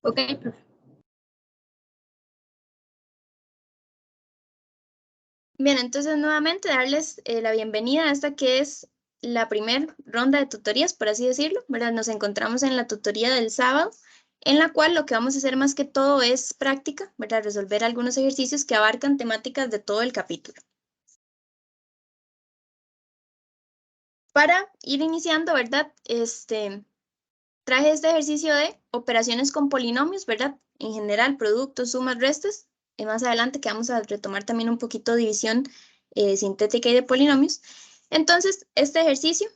Ok, profe. Bien, entonces nuevamente darles la bienvenida a esta que es la primera ronda de tutorías, por así decirlo, ¿verdad? Nos encontramos en la tutoría del sábado, en la cual lo que vamos a hacer más que todo es práctica, ¿verdad? Resolver algunos ejercicios que abarcan temáticas de todo el capítulo. Para ir iniciando, ¿verdad? Traje este ejercicio de operaciones con polinomios, ¿verdad? En general, productos, sumas, restas. Y más adelante que vamos a retomar también un poquito división sintética y de polinomios. Entonces, este ejercicio,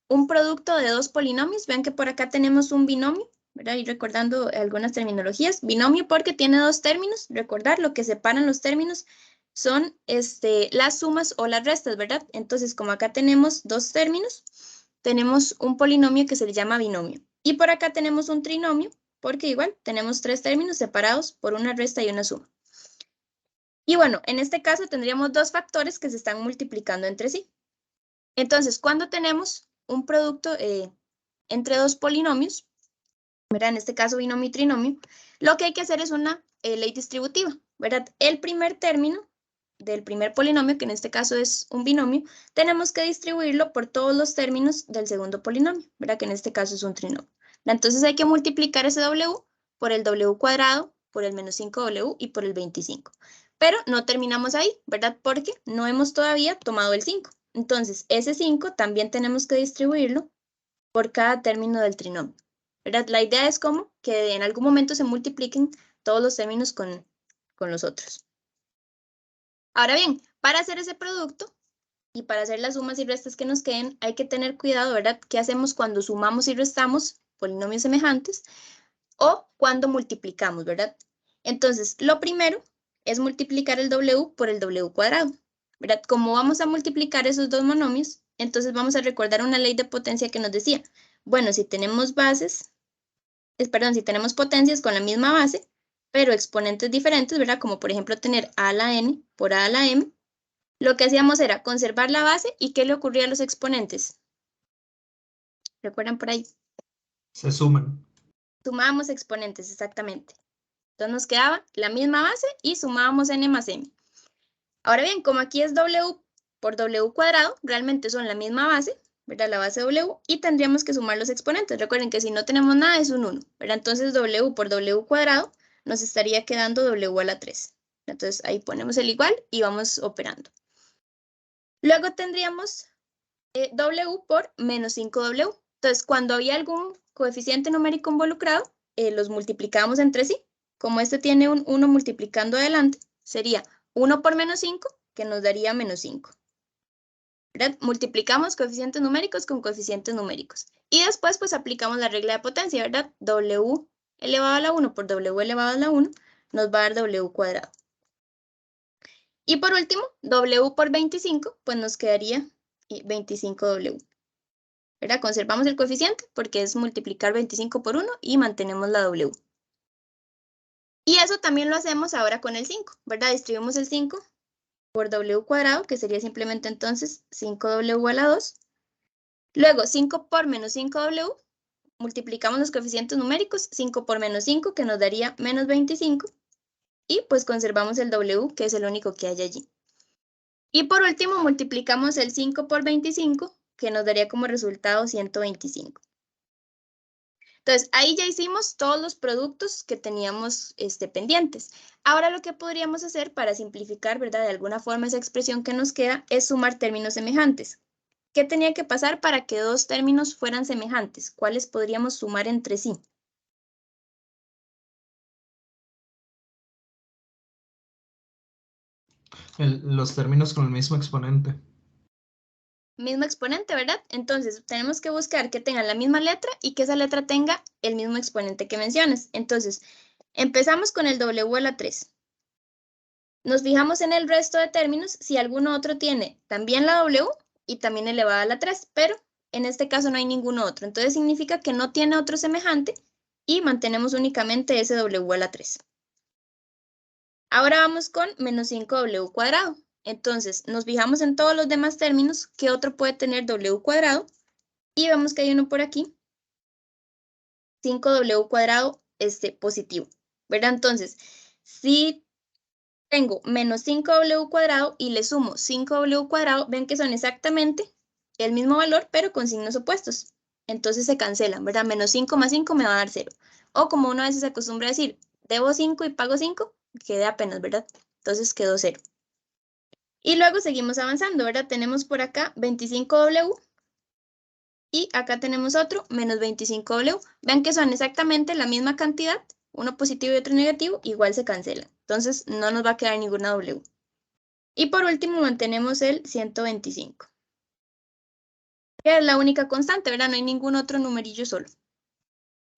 un producto de dos polinomios. Vean que por acá tenemos un binomio, ¿verdad? Y recordando algunas terminologías. Binomio porque tiene dos términos. Recordar lo que separan los términos son las sumas o las restas, ¿verdad? Entonces, como acá tenemos dos términos, tenemos un polinomio que se le llama binomio. Y por acá tenemos un trinomio, porque igual tenemos tres términos separados por una resta y una suma. Y bueno, en este caso tendríamos dos factores que se están multiplicando entre sí. Entonces, cuando tenemos un producto entre dos polinomios, ¿verdad? En este caso binomio y trinomio, lo que hay que hacer es una ley distributiva, ¿verdad? El primer término del primer polinomio, que en este caso es un binomio, tenemos que distribuirlo por todos los términos del segundo polinomio, ¿verdad? Que en este caso es un trinomio. Entonces hay que multiplicar ese W por el W cuadrado, por el menos 5W y por el 25. Pero no terminamos ahí, ¿verdad? Porque no hemos todavía tomado el 5. Entonces, ese 5 también tenemos que distribuirlo por cada término del trinomio, ¿verdad? La idea es como que en algún momento se multipliquen todos los términos con los otros. Ahora bien, para hacer ese producto y para hacer las sumas y restas que nos queden, hay que tener cuidado, ¿verdad? ¿Qué hacemos cuando sumamos y restamos polinomios semejantes o cuando multiplicamos, ¿verdad? Entonces, lo primero es multiplicar el W por el W cuadrado, ¿verdad? Como vamos a multiplicar esos dos monomios, entonces vamos a recordar una ley de potencia que nos decía, bueno, si tenemos si tenemos potencias con la misma base, pero exponentes diferentes, ¿verdad? Como por ejemplo tener a a la n por a la m, lo que hacíamos era conservar la base y ¿qué le ocurría a los exponentes? ¿Recuerdan por ahí? Se suman. Sumábamos exponentes, exactamente. Entonces nos quedaba la misma base y sumábamos n más m. Ahora bien, como aquí es w por w cuadrado, realmente son la misma base, ¿verdad? La base w, y tendríamos que sumar los exponentes. Recuerden que si no tenemos nada es un 1, ¿verdad? Entonces w por w cuadrado nos estaría quedando w a la 3. Entonces ahí ponemos el igual y vamos operando. Luego tendríamos W por menos 5W. Entonces, cuando había algún coeficiente numérico involucrado, los multiplicamos entre sí. Como este tiene un 1 multiplicando adelante, sería 1 por menos 5, que nos daría menos 5. ¿Verdad? Multiplicamos coeficientes numéricos con coeficientes numéricos. Y después, pues, aplicamos la regla de potencia, ¿verdad? W elevado a la 1 por W elevado a la 1 nos va a dar W cuadrado. Y por último, W por 25, pues nos quedaría 25W. ¿Verdad? Conservamos el coeficiente porque es multiplicar 25 por 1 y mantenemos la W. Y eso también lo hacemos ahora con el 5, ¿verdad? Distribuimos el 5 por W cuadrado, que sería simplemente entonces 5W a la 2. Luego 5 por menos 5W, multiplicamos los coeficientes numéricos, 5 por menos 5, que nos daría menos 25. Y pues conservamos el W, que es el único que hay allí. Y por último, multiplicamos el 5 por 25, que nos daría como resultado 125. Entonces, ahí ya hicimos todos los productos que teníamos pendientes. Ahora lo que podríamos hacer para simplificar, ¿verdad? De alguna forma esa expresión que nos queda es sumar términos semejantes. ¿Qué tenía que pasar para que dos términos fueran semejantes? ¿Cuáles podríamos sumar entre sí? Los términos con el mismo exponente. Mismo exponente, ¿verdad? Entonces, tenemos que buscar que tengan la misma letra y que esa letra tenga el mismo exponente que menciones. Entonces, empezamos con el W a la 3. Nos fijamos en el resto de términos si alguno otro tiene también la W y también elevada a la 3, pero en este caso no hay ninguno otro. Entonces significa que no tiene otro semejante y mantenemos únicamente ese W a la 3. Ahora vamos con menos 5W cuadrado. Entonces nos fijamos en todos los demás términos, ¿qué otro puede tener W cuadrado? Y vemos que hay uno por aquí, 5W cuadrado positivo, ¿verdad? Entonces, si tengo menos 5w cuadrado y le sumo 5w cuadrado, ven que son exactamente el mismo valor, pero con signos opuestos. Entonces se cancelan, ¿verdad? Menos 5 más 5 me va a dar 0. O como uno a veces se acostumbra a decir, debo 5 y pago 5, quedé apenas, ¿verdad? Entonces quedó 0. Y luego seguimos avanzando, ¿verdad? Tenemos por acá 25w y acá tenemos otro, menos 25w. Ven que son exactamente la misma cantidad, uno positivo y otro negativo, igual se cancelan. Entonces no nos va a quedar ninguna w. Y por último mantenemos el 125, que es la única constante, ¿verdad? No hay ningún otro numerillo solo.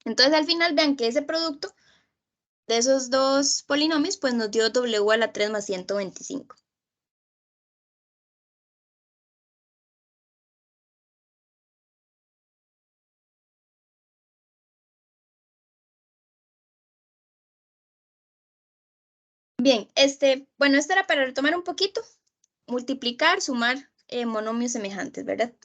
Entonces al final vean que ese producto de esos dos polinomios pues nos dio w a la 3 más 125. Bien, bueno, esto era para retomar un poquito, multiplicar, sumar monomios semejantes, ¿verdad?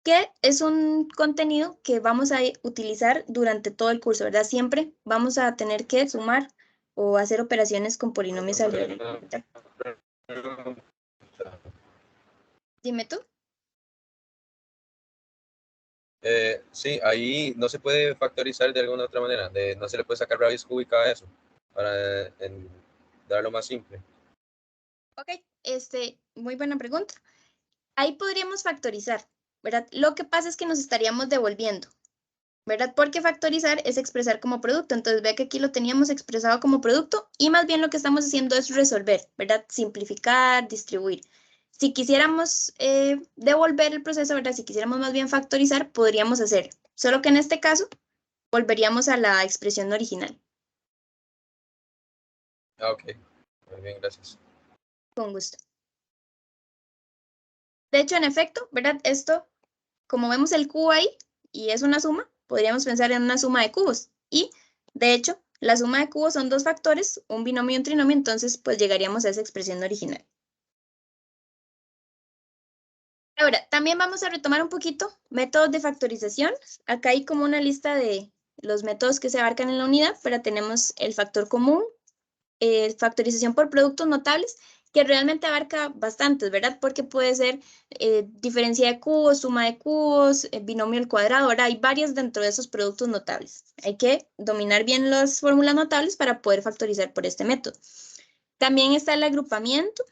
Que es un contenido que vamos a utilizar durante todo el curso, ¿verdad? Siempre vamos a tener que sumar o hacer operaciones con polinomios algebraicos, ¿verdad? Dime tú. Sí, ahí no se puede factorizar de alguna otra manera, no se le puede sacar raíz cúbica a eso, para darlo más simple. Ok, muy buena pregunta. Ahí podríamos factorizar, ¿verdad? Lo que pasa es que nos estaríamos devolviendo, ¿verdad? Porque factorizar es expresar como producto. Entonces, ve que aquí lo teníamos expresado como producto y más bien lo que estamos haciendo es resolver, ¿verdad? Simplificar, distribuir. Si quisiéramos devolver el proceso, ¿verdad? Si quisiéramos más bien factorizar, podríamos hacerlo. Solo que en este caso, volveríamos a la expresión original. Ah, ok, muy bien, gracias. Con gusto. De hecho, en efecto, ¿verdad? Esto, como vemos el cubo ahí y es una suma, podríamos pensar en una suma de cubos. Y, de hecho, la suma de cubos son dos factores, un binomio y un trinomio, entonces pues llegaríamos a esa expresión original. Ahora, también vamos a retomar un poquito métodos de factorización. Acá hay como una lista de los métodos que se abarcan en la unidad, pero tenemos el factor común, factorización por productos notables, que realmente abarca bastantes, ¿verdad? Porque puede ser diferencia de cubos, suma de cubos, binomio al cuadrado, ¿verdad? Hay varias dentro de esos productos notables. Hay que dominar bien las fórmulas notables para poder factorizar por este método. También está el agrupamiento,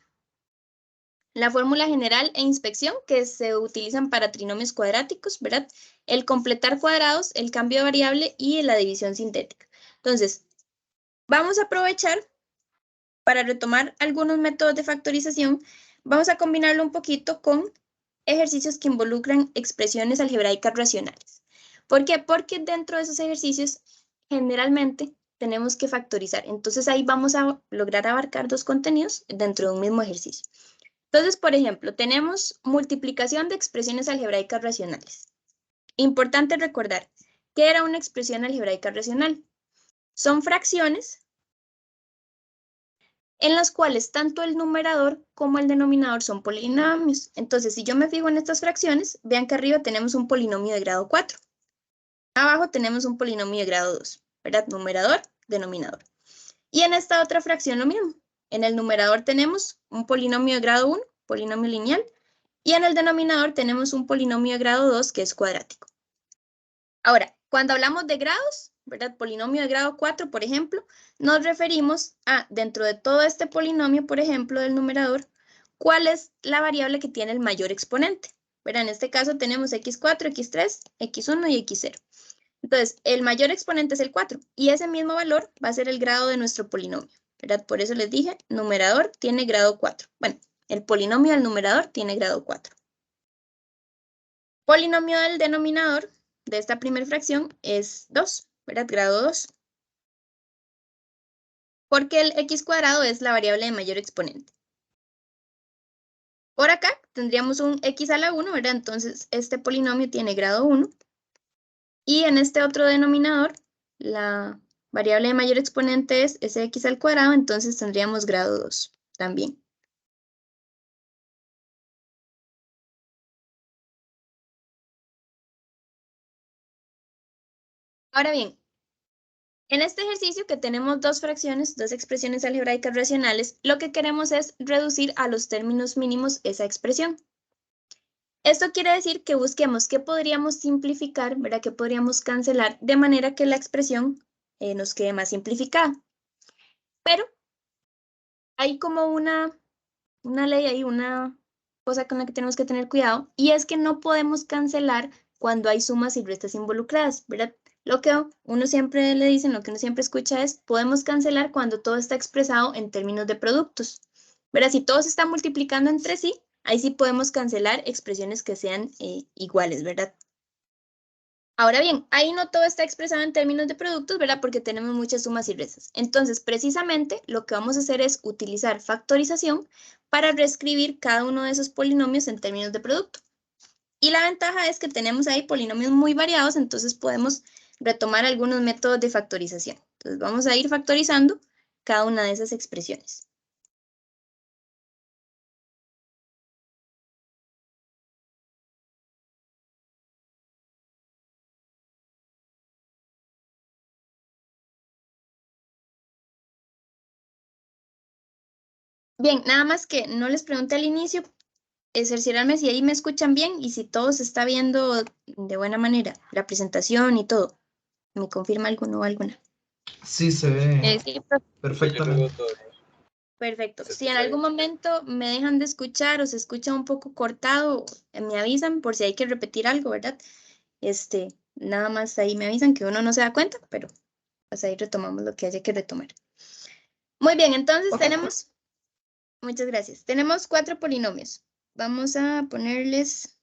la fórmula general e inspección que se utilizan para trinomios cuadráticos, ¿verdad? El completar cuadrados, el cambio de variable y la división sintética. Entonces, vamos a aprovechar para retomar algunos métodos de factorización. Vamos a combinarlo un poquito con ejercicios que involucran expresiones algebraicas racionales. ¿Por qué? Porque dentro de esos ejercicios generalmente tenemos que factorizar. Entonces ahí vamos a lograr abarcar dos contenidos dentro de un mismo ejercicio. Entonces, por ejemplo, tenemos multiplicación de expresiones algebraicas racionales. Importante recordar, ¿qué era una expresión algebraica racional? Son fracciones en las cuales tanto el numerador como el denominador son polinomios. Entonces, si yo me fijo en estas fracciones, vean que arriba tenemos un polinomio de grado 4. Abajo tenemos un polinomio de grado 2, ¿verdad? Numerador, denominador. Y en esta otra fracción lo mismo. En el numerador tenemos un polinomio de grado 1, polinomio lineal, y en el denominador tenemos un polinomio de grado 2 que es cuadrático. Ahora, cuando hablamos de grados, ¿verdad? Polinomio de grado 4, por ejemplo, nos referimos a, dentro de todo este polinomio, por ejemplo, del numerador, ¿cuál es la variable que tiene el mayor exponente? ¿Verdad? En este caso tenemos x4, x3, x1 y x0. Entonces, el mayor exponente es el 4 y ese mismo valor va a ser el grado de nuestro polinomio, ¿verdad? Por eso les dije, numerador tiene grado 4. Bueno, el polinomio del numerador tiene grado 4. Polinomio del denominador de esta primera fracción es 2, ¿verdad? Grado 2. Porque el x cuadrado es la variable de mayor exponente. Por acá tendríamos un x a la 1, ¿verdad? Entonces este polinomio tiene grado 1. Y en este otro denominador, la variable de mayor exponente es ese x al cuadrado, entonces tendríamos grado 2 también. Ahora bien, En este ejercicio que tenemos dos fracciones, dos expresiones algebraicas racionales, lo que queremos es reducir a los términos mínimos esa expresión. Esto quiere decir que busquemos qué podríamos simplificar, ¿verdad? ¿Qué podríamos cancelar de manera que la expresión nos quede más simplificada? Pero hay como una ley, hay una cosa con la que tenemos que tener cuidado, y es que no podemos cancelar cuando hay sumas y restas involucradas, ¿verdad? Lo que uno siempre le dicen, lo que uno siempre escucha es, podemos cancelar cuando todo está expresado en términos de productos, ¿verdad? Si todo se está multiplicando entre sí, ahí sí podemos cancelar expresiones que sean iguales, ¿verdad? Ahora bien, ahí no todo está expresado en términos de productos, ¿verdad? Porque tenemos muchas sumas y restas. Entonces, precisamente, lo que vamos a hacer es utilizar factorización para reescribir cada uno de esos polinomios en términos de producto. Y la ventaja es que tenemos ahí polinomios muy variados, entonces podemos retomar algunos métodos de factorización. Entonces, vamos a ir factorizando cada una de esas expresiones. Bien, nada más que no les pregunté al inicio, cerciorarme si ahí me escuchan bien y si todo se está viendo de buena manera, la presentación y todo. ¿Me confirma alguno o alguna? Sí, se ve Sí, Sí, yo perfectamente. luego todo bien. perfecto. Se Si en escucha algún bien. momento me dejan de escuchar o se escucha un poco cortado, me avisan por si hay que repetir algo, ¿verdad? Nada más ahí me avisan que uno no se da cuenta, pero pues ahí retomamos lo que haya que retomar. Muy bien, entonces tenemos, muchas gracias. Tenemos 4 polinomios. Vamos a ponerles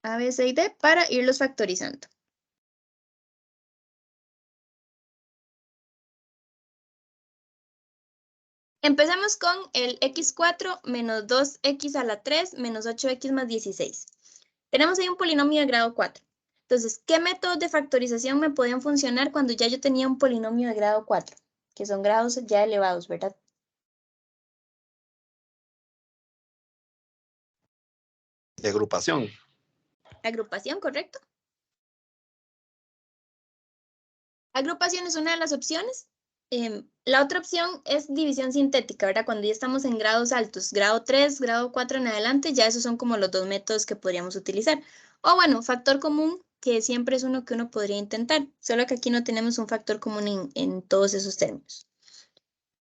A, B, C y D para irlos factorizando. Empecemos con el x4 menos 2x a la 3 menos 8x más 16. Tenemos ahí un polinomio de grado 4. Entonces, ¿qué métodos de factorización me podían funcionar cuando ya yo tenía un polinomio de grado 4? Que son grados ya elevados, ¿verdad? De agrupación. Agrupación, ¿correcto? Agrupación es una de las opciones. La otra opción es división sintética, ¿verdad? Cuando ya estamos en grados altos, grado 3, grado 4 en adelante, ya esos son como los dos métodos que podríamos utilizar. O bueno, factor común, que siempre es uno que uno podría intentar, solo que aquí no tenemos un factor común en todos esos términos.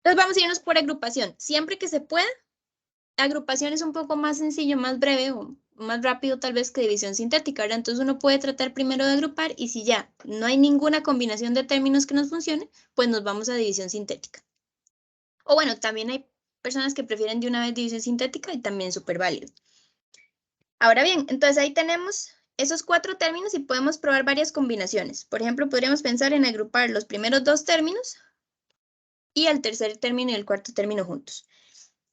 Entonces vamos a irnos por agrupación. Siempre que se pueda, agrupación es un poco más sencillo, más breve o más rápido tal vez que división sintética, ¿verdad? Entonces uno puede tratar primero de agrupar y si ya no hay ninguna combinación de términos que nos funcione, pues nos vamos a división sintética. O bueno, también hay personas que prefieren de una vez división sintética y también súper válido. Ahora bien, entonces ahí tenemos esos 4 términos y podemos probar varias combinaciones. Por ejemplo, podríamos pensar en agrupar los primeros 2 términos y el tercer término y el cuarto término juntos.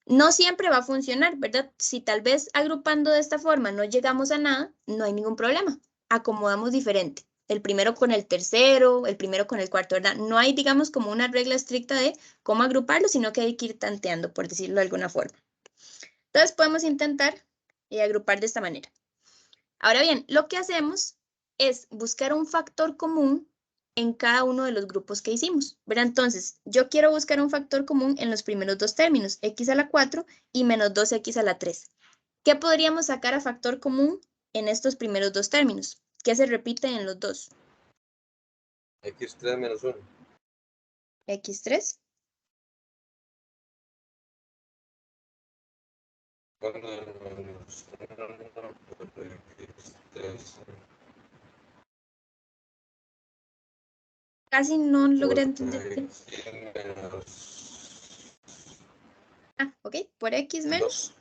No siempre va a funcionar, ¿verdad? Si tal vez agrupando de esta forma no llegamos a nada, no hay ningún problema. Acomodamos diferente. El primero con el tercero, el primero con el cuarto, ¿verdad? No hay, digamos, como una regla estricta de cómo agruparlo, sino que hay que ir tanteando, por decirlo de alguna forma. Entonces podemos intentar agrupar de esta manera. Ahora bien, lo que hacemos es buscar un factor común en cada uno de los grupos que hicimos, ¿verdad? Entonces, yo quiero buscar un factor común en los primeros 2 términos, x a la 4 y menos 2x a la 3. ¿Qué podríamos sacar a factor común en estos primeros 2 términos? ¿Qué se repite en los dos? X3 menos 1. X3. Casi no logré entender. Ah, ok, por x menos.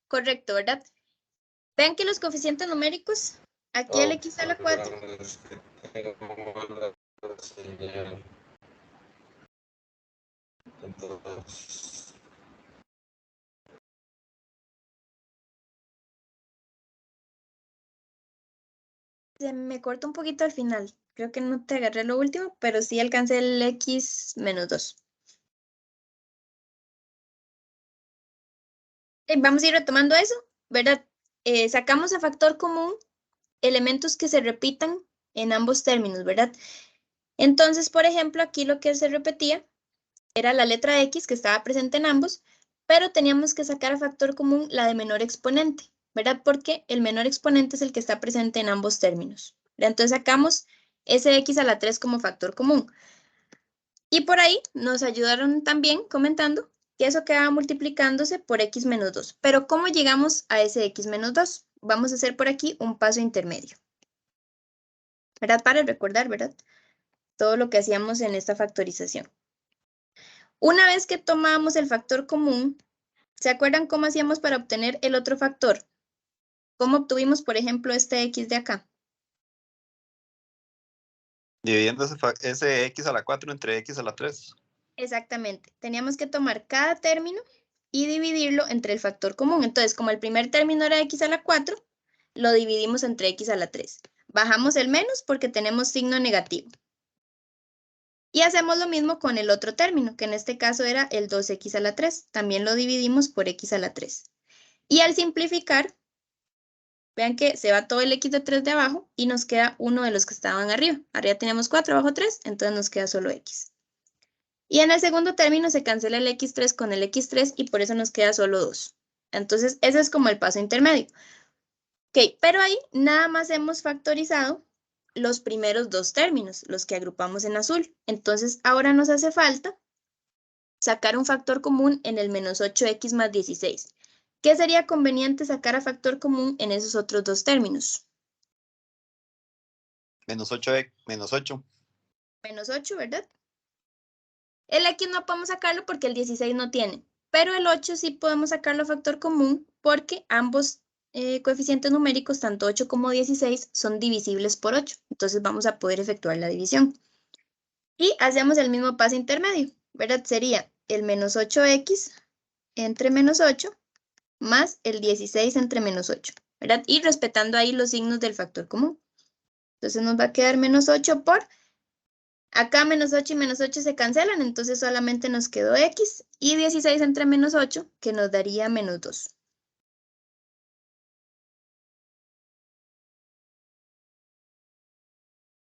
Correcto, ¿verdad? Vean que los coeficientes numéricos, aquí el x a la 4. Se me corta un poquito al final. Creo que no te agarré lo último, pero sí alcancé el x menos 2. Vamos a ir retomando eso, ¿verdad? Sacamos a factor común elementos que se repitan en ambos términos, ¿verdad? Entonces, por ejemplo, aquí lo que se repetía era la letra X que estaba presente en ambos, pero teníamos que sacar a factor común la de menor exponente, ¿verdad? Porque el menor exponente es el que está presente en ambos términos, ¿verdad? Entonces sacamos ese X a la 3 como factor común. Y por ahí nos ayudaron también comentando que eso quedaba multiplicándose por X menos 2. Pero ¿cómo llegamos a ese X menos 2? Vamos a hacer por aquí un paso intermedio, ¿verdad? Para recordar, ¿verdad? Todo lo que hacíamos en esta factorización. Una vez que tomábamos el factor común, ¿se acuerdan cómo hacíamos para obtener el otro factor? ¿Cómo obtuvimos, por ejemplo, este X de acá? Dividiendo ese X a la 4 entre X a la 3. Exactamente. Teníamos que tomar cada término y dividirlo entre el factor común. Entonces, como el primer término era X a la 4, lo dividimos entre X a la 3. Bajamos el menos porque tenemos signo negativo. Y hacemos lo mismo con el otro término, que en este caso era el 2X a la 3. También lo dividimos por X a la 3. Y al simplificar, vean que se va todo el X de 3 de abajo y nos queda uno de los que estaban arriba. Arriba teníamos 4, abajo 3, entonces nos queda solo X. Y en el segundo término se cancela el X3 con el X3 y por eso nos queda solo 2. Entonces, ese es como el paso intermedio. Ok, pero ahí nada más hemos factorizado los primeros dos términos, los que agrupamos en azul. Entonces, ahora nos hace falta sacar un factor común en el menos 8X más 16. ¿Qué sería conveniente sacar a factor común en esos otros dos términos? Menos 8. Menos 8. Menos 8, ¿verdad? El X no podemos sacarlo porque el 16 no tiene, pero el 8 sí podemos sacarlo a factor común porque ambos coeficientes numéricos, tanto 8 como 16, son divisibles por 8. Entonces vamos a poder efectuar la división. Y hacemos el mismo paso intermedio, ¿verdad? Sería el menos 8X entre menos 8 más el 16 entre menos 8, ¿verdad? Y respetando ahí los signos del factor común. Entonces nos va a quedar menos 8 por... Acá menos 8 y menos 8 se cancelan, entonces solamente nos quedó X y 16 entre menos 8, que nos daría menos 2.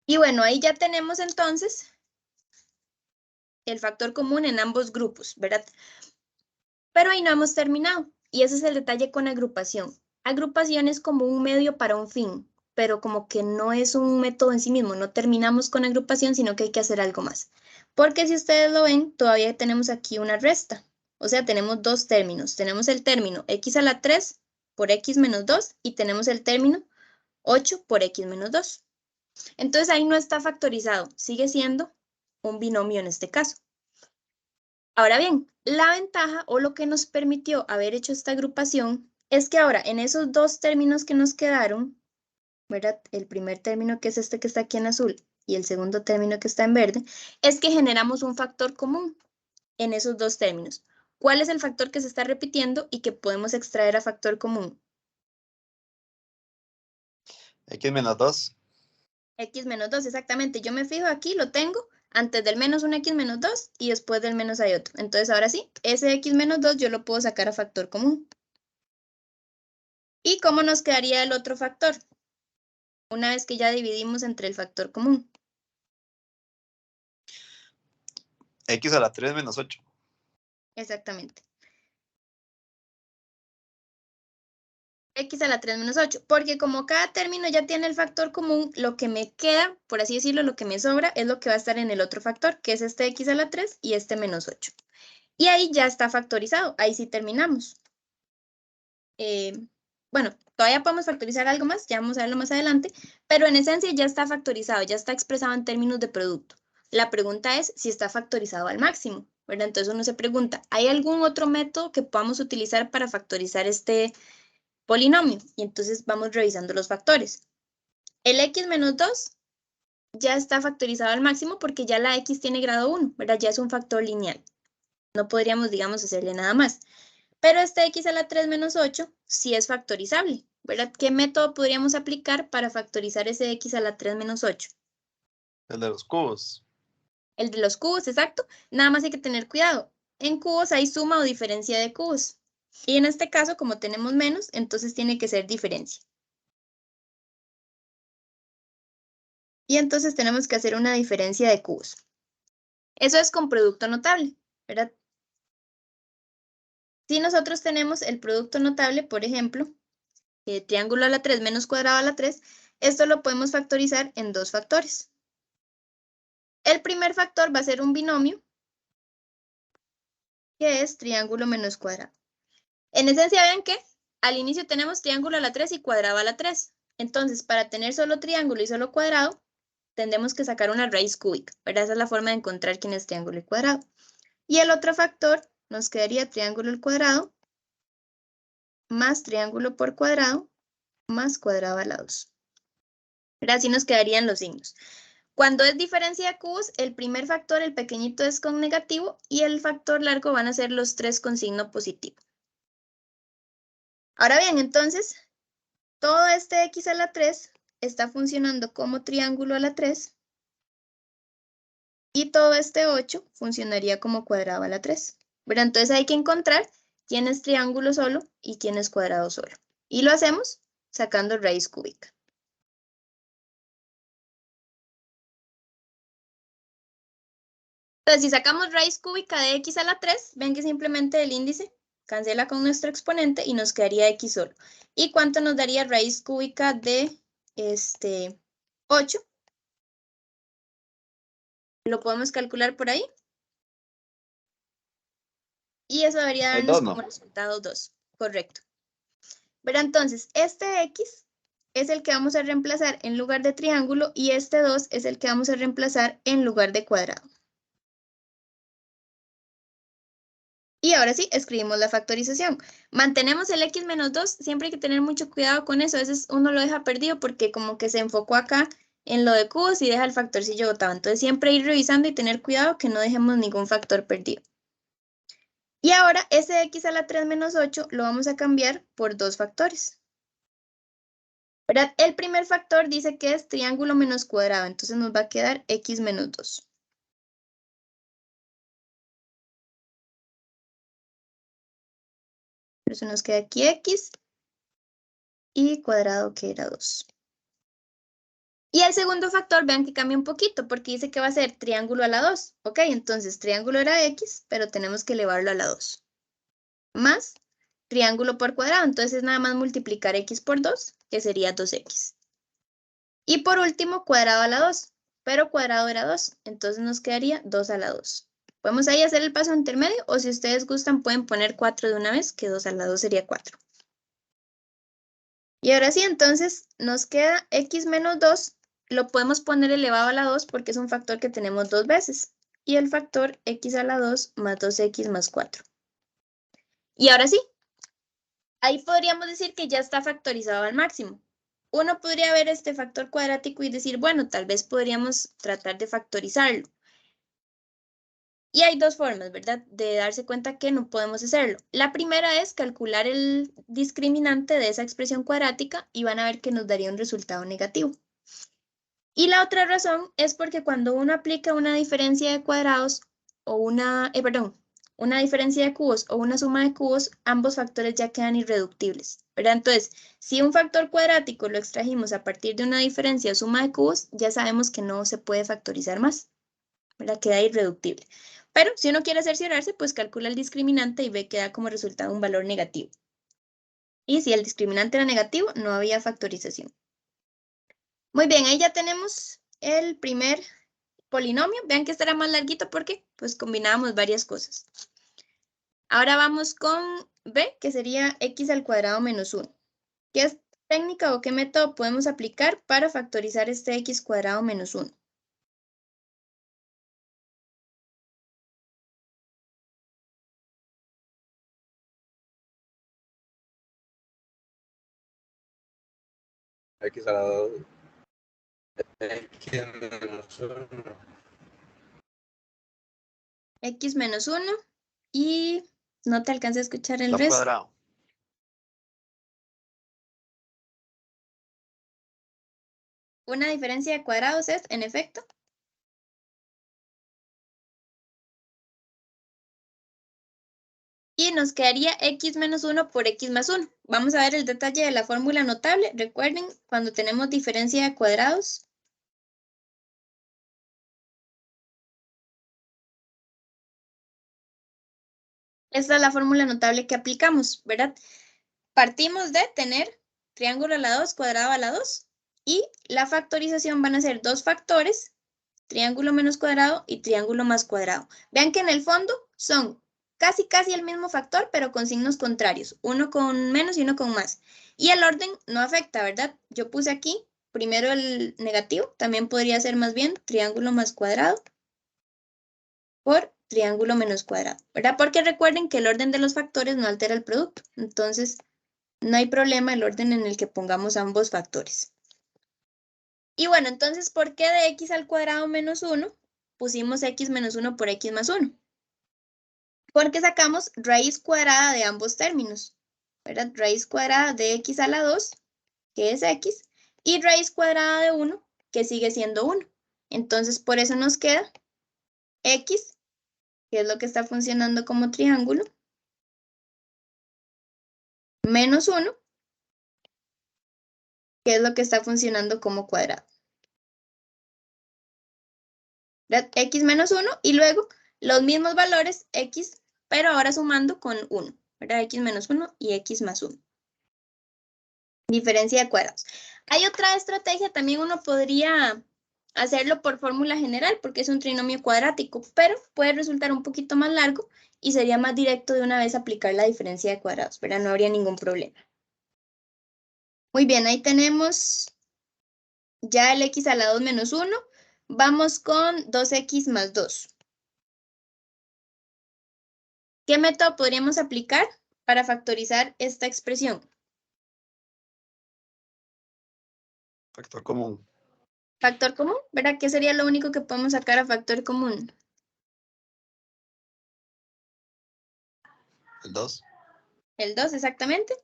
Y bueno, ahí ya tenemos entonces el factor común en ambos grupos, ¿verdad? Pero ahí no hemos terminado, y ese es el detalle con agrupación. Agrupación es como un medio para un fin, pero como que no es un método en sí mismo, no terminamos con agrupación, sino que hay que hacer algo más. Porque si ustedes lo ven, todavía tenemos aquí una resta. O sea, tenemos dos términos. Tenemos el término x a la 3 por x menos 2 y tenemos el término 8 por x menos 2. Entonces ahí no está factorizado, sigue siendo un binomio en este caso. Ahora bien, la ventaja o lo que nos permitió haber hecho esta agrupación es que ahora en esos dos términos que nos quedaron, ¿verdad? El primer término que es este que está aquí en azul y el segundo término que está en verde, es que generamos un factor común en esos dos términos. ¿Cuál es el factor que se está repitiendo y que podemos extraer a factor común? X menos 2. X menos 2, exactamente. Yo me fijo aquí, lo tengo. Antes del menos un X menos 2 y después del menos hay otro. Entonces ahora sí, ese X menos 2 yo lo puedo sacar a factor común. ¿Y cómo nos quedaría el otro factor? Una vez que ya dividimos entre el factor común. X a la 3 menos 8. Exactamente. X a la 3 menos 8, porque como cada término ya tiene el factor común, lo que me queda, por así decirlo, lo que me sobra es lo que va a estar en el otro factor, que es este X a la 3 y este menos 8. Y ahí ya está factorizado, ahí sí terminamos. Bueno, todavía podemos factorizar algo más, ya vamos a verlo más adelante, pero en esencia ya está factorizado, ya está expresado en términos de producto. La pregunta es si está factorizado al máximo, ¿verdad? Entonces uno se pregunta, ¿hay algún otro método que podamos utilizar para factorizar este polinomio? Y entonces vamos revisando los factores. El x menos 2 ya está factorizado al máximo porque ya la x tiene grado 1, ¿verdad? Ya es un factor lineal. No podríamos, digamos, hacerle nada más. Pero este x a la 3 menos 8 sí es factorizable, ¿verdad? ¿Qué método podríamos aplicar para factorizar ese x a la 3 menos 8? El de los cubos. El de los cubos, exacto. Nada más hay que tener cuidado. En cubos hay suma o diferencia de cubos. Y en este caso, como tenemos menos, entonces tiene que ser diferencia. y entonces tenemos que hacer una diferencia de cubos. Eso es con producto notable, ¿verdad? Si nosotros tenemos el producto notable, por ejemplo, triángulo a la 3 menos cuadrado a la 3, esto lo podemos factorizar en dos factores. El primer factor va a ser un binomio, que es triángulo menos cuadrado. En esencia, vean que al inicio tenemos triángulo a la 3 y cuadrado a la 3. Entonces, para tener solo triángulo y solo cuadrado, tendremos que sacar una raíz cúbica, ¿verdad? Esa es la forma de encontrar quién es triángulo y cuadrado. Y el otro factor nos quedaría triángulo al cuadrado más triángulo por cuadrado más cuadrado a la 2. ¿Verdad? Así nos quedarían los signos. Cuando es diferencia de cubos, el primer factor, el pequeñito, es con negativo y el factor largo van a ser los tres con signo positivo. Ahora bien, entonces, todo este x a la 3 está funcionando como triángulo a la 3 y todo este 8 funcionaría como cuadrado a la 3. ¿Verdad? Entonces hay que encontrar quién es triángulo solo y quién es cuadrado solo. Y lo hacemos sacando raíz cúbica. Entonces, si sacamos raíz cúbica de x a la 3, ven que simplemente el índice cancela con nuestro exponente y nos quedaría x solo. ¿Y cuánto nos daría raíz cúbica de 8? Lo podemos calcular por ahí. Y eso debería darnos como resultado 2. Correcto. Pero entonces, este x es el que vamos a reemplazar en lugar de triángulo y este 2 es el que vamos a reemplazar en lugar de cuadrado. Y ahora sí, escribimos la factorización. Mantenemos el x menos 2, siempre hay que tener mucho cuidado con eso. A veces uno lo deja perdido porque como que se enfocó acá en lo de cubos y deja el factorcillo botado. Entonces siempre ir revisando y tener cuidado que no dejemos ningún factor perdido. Y ahora ese x a la 3 menos 8 lo vamos a cambiar por dos factores. ¿Verdad? El primer factor dice que es triángulo menos cuadrado, entonces nos va a quedar x menos 2. Por eso nos queda aquí x y cuadrado que era 2. Y el segundo factor, vean que cambia un poquito porque dice que va a ser triángulo a la 2. Ok, entonces triángulo era x, pero tenemos que elevarlo a la 2. Más triángulo por cuadrado, entonces es nada más multiplicar x por 2, que sería 2x. Y por último, cuadrado a la 2, pero cuadrado era 2, entonces nos quedaría 2 a la 2. Podemos ahí hacer el paso intermedio o si ustedes gustan pueden poner 4 de una vez, que 2 a la 2 sería 4. Y ahora sí, entonces nos queda x menos 2, lo podemos poner elevado a la 2 porque es un factor que tenemos dos veces. Y el factor x a la 2 más 2x más 4. Y ahora sí, ahí podríamos decir que ya está factorizado al máximo. Uno podría ver este factor cuadrático y decir, bueno, tal vez podríamos tratar de factorizarlo. Y hay dos formas, ¿verdad?, de darse cuenta que no podemos hacerlo. La primera es calcular el discriminante de esa expresión cuadrática y van a ver que nos daría un resultado negativo. Y la otra razón es porque cuando uno aplica una diferencia de cuadrados o una diferencia de cubos o una suma de cubos, ambos factores ya quedan irreductibles, ¿verdad? Entonces, si un factor cuadrático lo extrajimos a partir de una diferencia o suma de cubos, ya sabemos que no se puede factorizar más, ¿verdad? Queda irreductible. Pero si uno quiere cerciorarse, pues calcula el discriminante y ve que da como resultado un valor negativo. Y si el discriminante era negativo, no había factorización. Muy bien, ahí ya tenemos el primer polinomio. Vean que este era más larguito porque pues combinábamos varias cosas. Ahora vamos con B, que sería x al cuadrado menos 1. ¿Qué técnica o qué método podemos aplicar para factorizar este x cuadrado menos 1? X a la 2. X menos 1. X menos 1 y no te alcancé a escuchar el resto. Cuadrado. Una diferencia de cuadrados es, en efecto, y nos quedaría x menos 1 por x más 1. Vamos a ver el detalle de la fórmula notable. Recuerden, cuando tenemos diferencia de cuadrados, Esta es la fórmula notable que aplicamos, ¿verdad? Partimos de tener triángulo a la 2, cuadrado a la 2, y la factorización van a ser dos factores, triángulo menos cuadrado y triángulo más cuadrado. Vean que en el fondo son casi el mismo factor, pero con signos contrarios, uno con menos y uno con más. Y el orden no afecta, ¿verdad? Yo puse aquí primero el negativo, también podría ser más bien triángulo más cuadrado por triángulo menos cuadrado, ¿verdad? Porque recuerden que el orden de los factores no altera el producto, entonces no hay problema el orden en el que pongamos ambos factores. Y bueno, entonces, ¿por qué de x al cuadrado menos 1 pusimos x menos 1 por x más 1? Porque sacamos raíz cuadrada de ambos términos, ¿verdad? Raíz cuadrada de x a la 2, que es x, y raíz cuadrada de 1, que sigue siendo 1. Entonces, por eso nos queda x, que es lo que está funcionando como triángulo, menos 1, que es lo que está funcionando como cuadrado. ¿Verdad? X menos 1 y luego los mismos valores x, pero ahora sumando con 1, ¿verdad? X menos 1 y x más 1. Diferencia de cuadrados. Hay otra estrategia, también uno podría hacerlo por fórmula general porque es un trinomio cuadrático, pero puede resultar un poquito más largo y sería más directo de una vez aplicar la diferencia de cuadrados, ¿verdad? No habría ningún problema. Muy bien, ahí tenemos ya el x a la 2 menos 1. Vamos con 2x más 2. ¿Qué método podríamos aplicar para factorizar esta expresión? Factor común. Factor común, ¿verdad? ¿Qué sería lo único que podemos sacar a factor común? El 2. El 2, exactamente.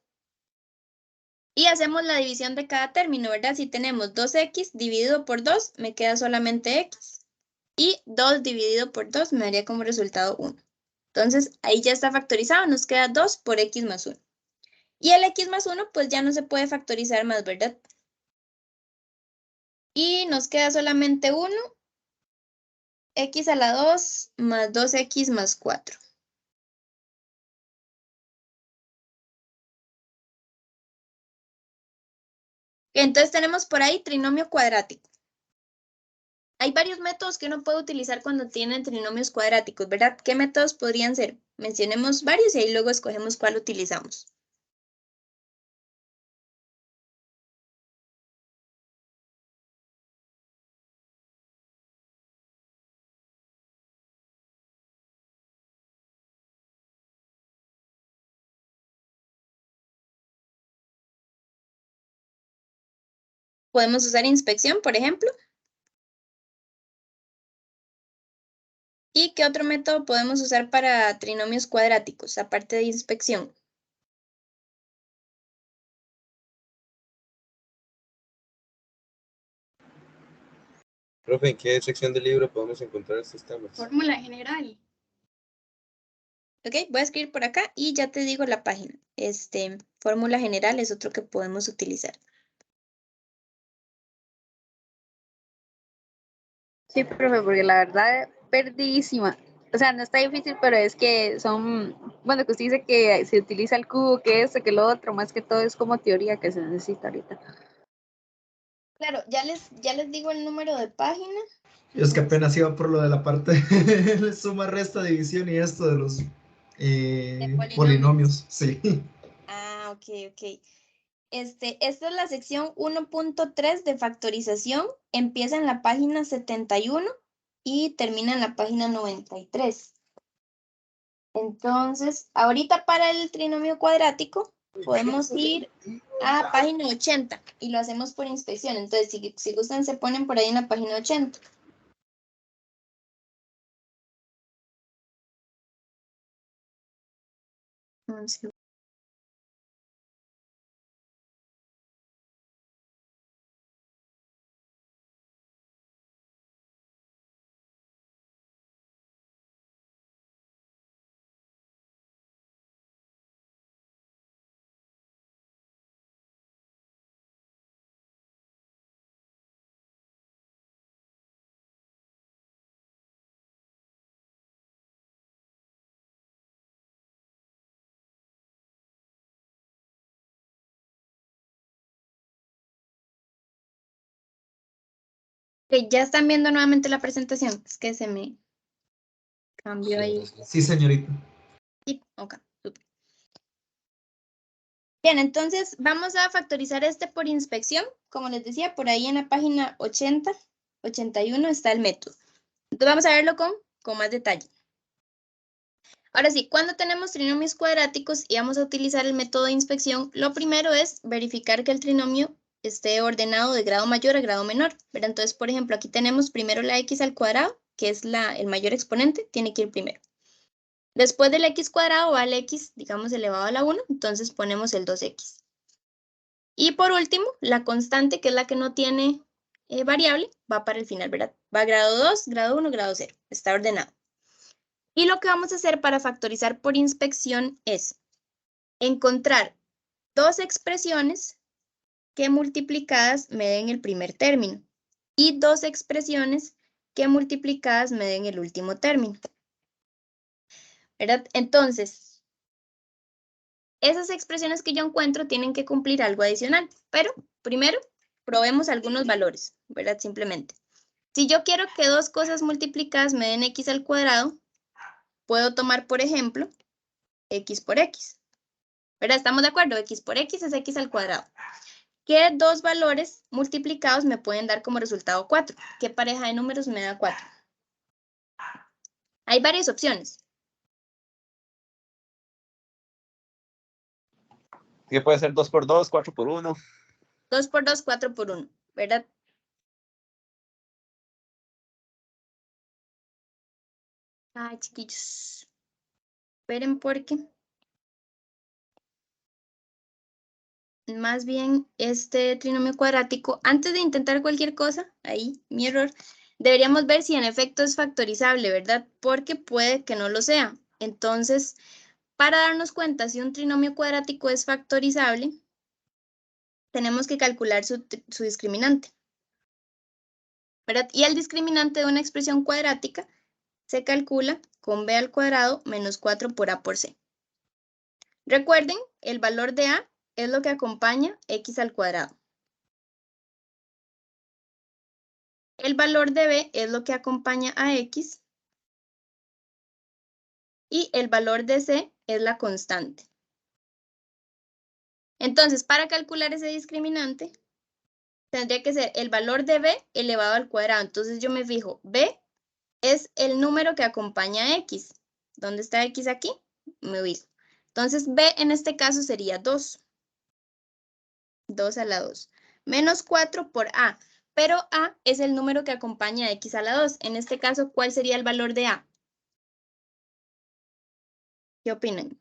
Y hacemos la división de cada término, ¿verdad? Si tenemos 2x dividido por 2, me queda solamente x. Y 2 dividido por 2 me daría como resultado 1. Entonces, ahí ya está factorizado, nos queda 2 por x más 1. Y el x más 1, pues ya no se puede factorizar más, ¿verdad? Y nos queda solamente 1, x a la 2 más 2x más 4. Entonces tenemos por ahí trinomio cuadrático. Hay varios métodos que uno puede utilizar cuando tiene trinomios cuadráticos, ¿verdad? ¿Qué métodos podrían ser? Mencionemos varios y ahí luego escogemos cuál utilizamos. Podemos usar inspección, por ejemplo. ¿Y qué otro método podemos usar para trinomios cuadráticos, aparte de inspección? Profe, ¿en qué sección del libro podemos encontrar estos temas? Fórmula general. Ok, voy a escribir por acá y ya te digo la página. Fórmula general es otro que podemos utilizar. Sí, profe, porque la verdad, perdidísima. O sea, no está difícil, pero es que son, bueno, que usted dice que se utiliza el cubo, que esto, que lo otro, más que todo es como teoría que se necesita ahorita. Claro, ya les digo el número de página. Es que apenas iba por lo de la parte de suma, resta, división y esto de los polinomios. Sí. Ah, ok, ok. Esta es la sección 1.3 de factorización. Empieza en la página 71 y termina en la página 93. Entonces, ahorita para el trinomio cuadrático podemos ir a página 80 y lo hacemos por inspección. Entonces, si gustan, se ponen por ahí en la página 80. Ok, ya están viendo nuevamente la presentación. Es que se me cambió ahí. Sí, señorita. Sí, ok, súper. Bien, entonces vamos a factorizar este por inspección. Como les decía, por ahí en la página 80, 81 está el método. Entonces vamos a verlo con más detalle. Ahora sí, cuando tenemos trinomios cuadráticos y vamos a utilizar el método de inspección, lo primero es verificar que el trinomio esté ordenado de grado mayor a grado menor, ¿verdad? Entonces, por ejemplo, aquí tenemos primero la x al cuadrado, que es el mayor exponente, tiene que ir primero. Después del x cuadrado va el x, digamos, elevado a la 1, entonces ponemos el 2x. Y por último, la constante, que es la que no tiene variable, va para el final, ¿verdad? Va grado 2, grado 1, grado 0, está ordenado. Y lo que vamos a hacer para factorizar por inspección es encontrar dos expresiones que multiplicadas me den el primer término y dos expresiones que multiplicadas me den el último término, ¿verdad? Entonces, esas expresiones que yo encuentro tienen que cumplir algo adicional, pero primero probemos algunos valores, ¿verdad? Simplemente. Si yo quiero que dos cosas multiplicadas me den x al cuadrado, puedo tomar, por ejemplo, x por x. ¿Verdad? ¿Estamos de acuerdo? X por x es x al cuadrado. ¿Qué dos valores multiplicados me pueden dar como resultado 4? ¿Qué pareja de números me da 4? Hay varias opciones. Que puede ser 2 por 2, 4 por 1. 2 por 2, 4 por 1, ¿verdad? Ay, chiquillos. Esperen porque más bien este trinomio cuadrático, antes de intentar cualquier cosa, ahí, mi error, deberíamos ver si en efecto es factorizable, ¿verdad? Porque puede que no lo sea. Entonces, para darnos cuenta si un trinomio cuadrático es factorizable, tenemos que calcular su discriminante, ¿verdad? Y el discriminante de una expresión cuadrática se calcula con b al cuadrado menos 4 por a por c. Recuerden, el valor de a es lo que acompaña x al cuadrado. El valor de b es lo que acompaña a x. Y el valor de c es la constante. Entonces, para calcular ese discriminante, tendría que ser el valor de b elevado al cuadrado. Entonces, yo me fijo, b es el número que acompaña a x. ¿Dónde está x aquí? Me ubico. Entonces, b en este caso sería 2. 2 a la 2. Menos 4 por a. Pero a es el número que acompaña a x a la 2. En este caso, ¿cuál sería el valor de a? ¿Qué opinan?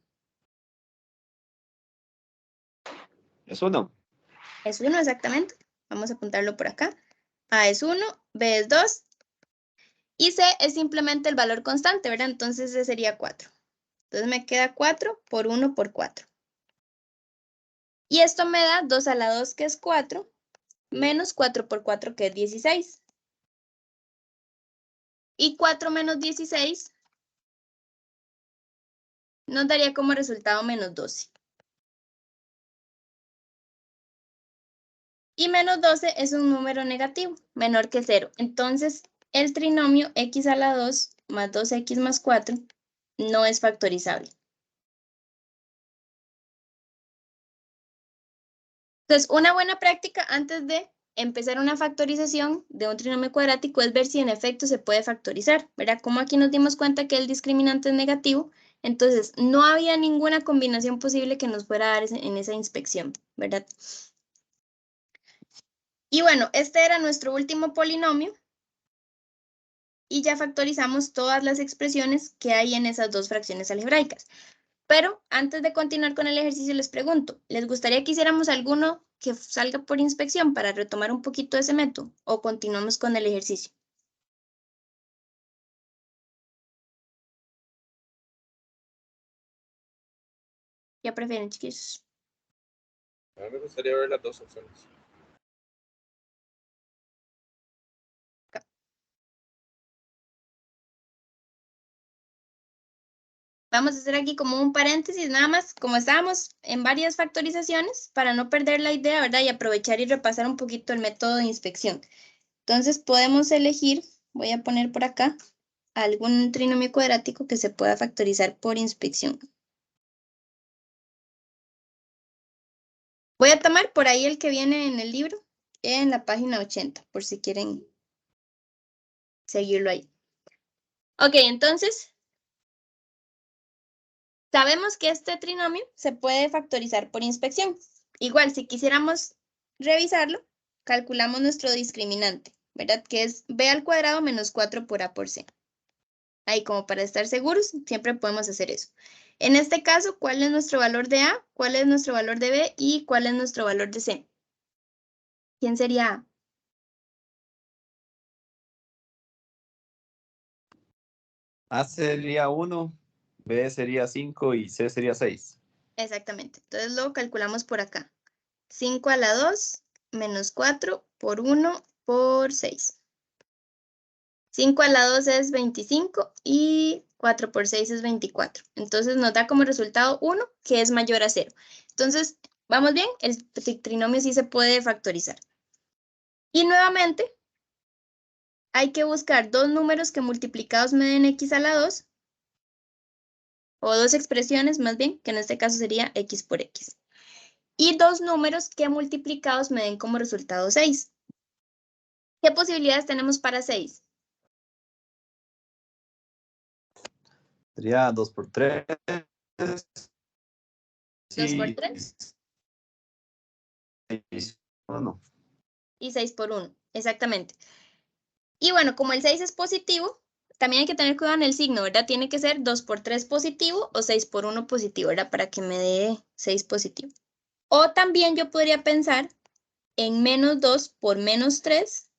Es 1. Es 1 exactamente. Vamos a apuntarlo por acá. A es 1, b es 2. Y c es simplemente el valor constante, ¿verdad? Entonces c sería 4. Entonces me queda 4 por 1 por 4. Y esto me da 2 a la 2, que es 4, menos 4 por 4, que es 16. Y 4 menos 16 nos daría como resultado menos 12. Y menos 12 es un número negativo, menor que 0. Entonces, el trinomio x a la 2 más 2x más 4 no es factorizable. Entonces, una buena práctica antes de empezar una factorización de un trinomio cuadrático es ver si en efecto se puede factorizar, ¿verdad? Como aquí nos dimos cuenta que el discriminante es negativo, entonces no había ninguna combinación posible que nos fuera a dar en esa inspección, ¿verdad? Y bueno, este era nuestro último polinomio y ya factorizamos todas las expresiones que hay en esas dos fracciones algebraicas. Pero antes de continuar con el ejercicio les pregunto, ¿les gustaría que hiciéramos alguno que salga por inspección para retomar un poquito ese método o continuamos con el ejercicio? ¿Qué prefieren, chiquillos? A mí me gustaría ver las dos opciones. Vamos a hacer aquí como un paréntesis, nada más, como estábamos en varias factorizaciones, para no perder la idea, ¿verdad? Y aprovechar y repasar un poquito el método de inspección. Entonces podemos elegir, voy a poner por acá, algún trinomio cuadrático que se pueda factorizar por inspección. Voy a tomar por ahí el que viene en el libro, en la página 80, por si quieren seguirlo ahí. Ok, entonces, sabemos que este trinomio se puede factorizar por inspección. Igual, si quisiéramos revisarlo, calculamos nuestro discriminante, ¿verdad? Que es b al cuadrado menos 4 por a por c. Ahí, como para estar seguros, siempre podemos hacer eso. En este caso, ¿cuál es nuestro valor de a? ¿Cuál es nuestro valor de b? ¿Y cuál es nuestro valor de c? ¿Quién sería a? A sería 1, B sería 5 y C sería 6. Exactamente. Entonces lo calculamos por acá. 5 a la 2 menos 4 por 1 por 6. 5 a la 2 es 25 y 4 por 6 es 24. Entonces nos da como resultado 1 que es mayor a 0. Entonces, ¿vamos bien? El trinomio sí se puede factorizar. Y nuevamente, hay que buscar dos números que multiplicados me den x a la 2, o dos expresiones más bien, que en este caso sería x por x. Y dos números que multiplicados me den como resultado 6. ¿Qué posibilidades tenemos para 6? Sería 2 por 3. 2 por 3 1. y 6 por 1, exactamente. Y bueno, como el 6 es positivo, también hay que tener cuidado en el signo, ¿verdad? Tiene que ser 2 por 3 positivo o 6 por 1 positivo, ¿verdad? Para que me dé 6 positivo. O también yo podría pensar en menos 2 por menos 3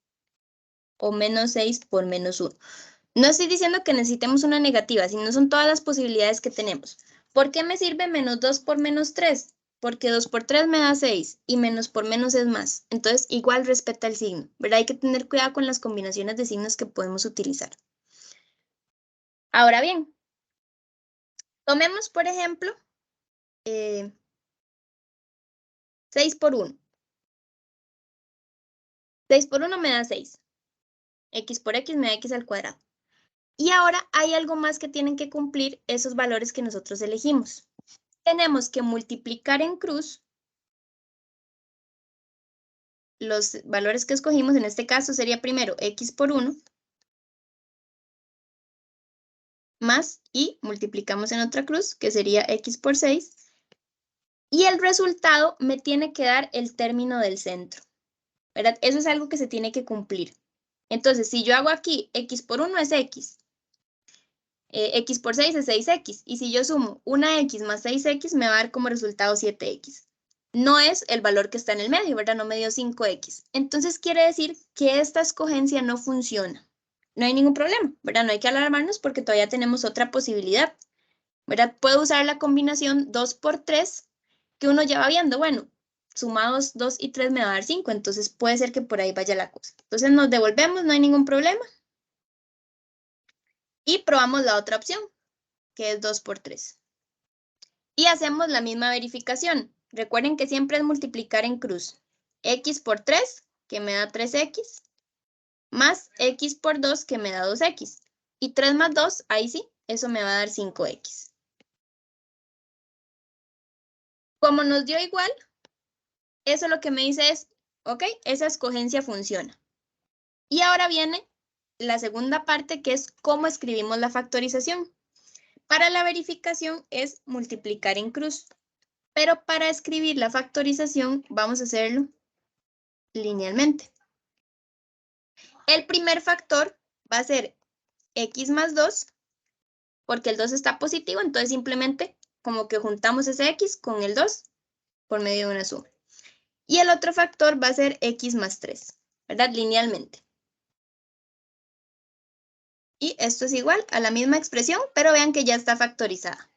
o menos 6 por menos 1. No estoy diciendo que necesitemos una negativa, sino son todas las posibilidades que tenemos. ¿Por qué me sirve menos 2 por menos 3? Porque 2 por 3 me da 6 y menos por menos es más. Entonces, igual respeta el signo, ¿verdad? Hay que tener cuidado con las combinaciones de signos que podemos utilizar. Ahora bien, tomemos, por ejemplo, 6 por 1. 6 por 1 me da 6. X por X me da X al cuadrado. Y ahora hay algo más que tienen que cumplir esos valores que nosotros elegimos. Tenemos que multiplicar en cruz los valores que escogimos. En este caso sería primero X por 1 más y multiplicamos en otra cruz, que sería X por 6. Y el resultado me tiene que dar el término del centro, ¿verdad? Eso es algo que se tiene que cumplir. Entonces, si yo hago aquí X por 1 es X. X por 6 es 6X. Y si yo sumo una X más 6X, me va a dar como resultado 7X. No es el valor que está en el medio, ¿verdad? No me dio 5X. Entonces quiere decir que esta escogencia no funciona. No hay ningún problema, ¿verdad? No hay que alarmarnos porque todavía tenemos otra posibilidad, ¿verdad? Puedo usar la combinación 2 por 3, que uno ya va viendo, bueno, sumados 2 y 3 me va a dar 5, entonces puede ser que por ahí vaya la cosa. Entonces nos devolvemos, no hay ningún problema. Y probamos la otra opción, que es 2 por 3. Y hacemos la misma verificación. Recuerden que siempre es multiplicar en cruz. X por 3, que me da 3X, más X por 2, que me da 2X. Y 3 más 2, ahí sí, eso me va a dar 5X. Como nos dio igual, eso lo que me dice es, ok, esa escogencia funciona. Y ahora viene la segunda parte, que es cómo escribimos la factorización. Para la verificación es multiplicar en cruz. Pero para escribir la factorización vamos a hacerlo linealmente. El primer factor va a ser X más 2, porque el 2 está positivo, entonces simplemente como que juntamos ese X con el 2 por medio de una suma. Y el otro factor va a ser X más 3, ¿verdad? Linealmente. Y esto es igual a la misma expresión, pero vean que ya está factorizada.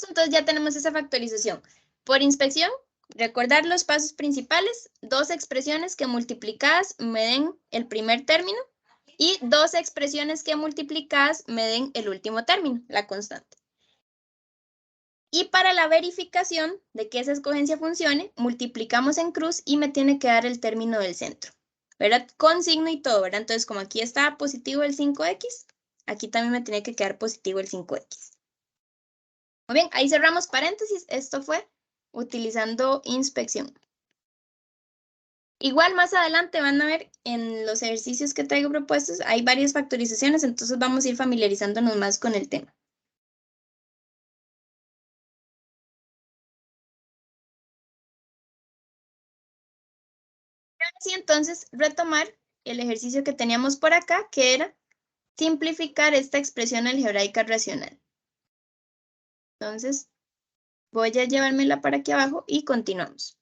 Entonces ya tenemos esa factorización. Por inspección, recordar los pasos principales, dos expresiones que multiplicadas me den el primer término y dos expresiones que multiplicadas me den el último término, la constante. Y para la verificación de que esa escogencia funcione, multiplicamos en cruz y me tiene que dar el término del centro, ¿verdad? Con signo y todo, ¿verdad? Entonces, como aquí está positivo el 5x, aquí también me tiene que quedar positivo el 5x. Muy bien, ahí cerramos paréntesis. Esto fue utilizando inspección. Igual más adelante van a ver en los ejercicios que traigo propuestos, hay varias factorizaciones, entonces vamos a ir familiarizándonos más con el tema. Así entonces, retomar el ejercicio que teníamos por acá, que era simplificar esta expresión algebraica racional. Entonces, voy a llevármela para aquí abajo y continuamos.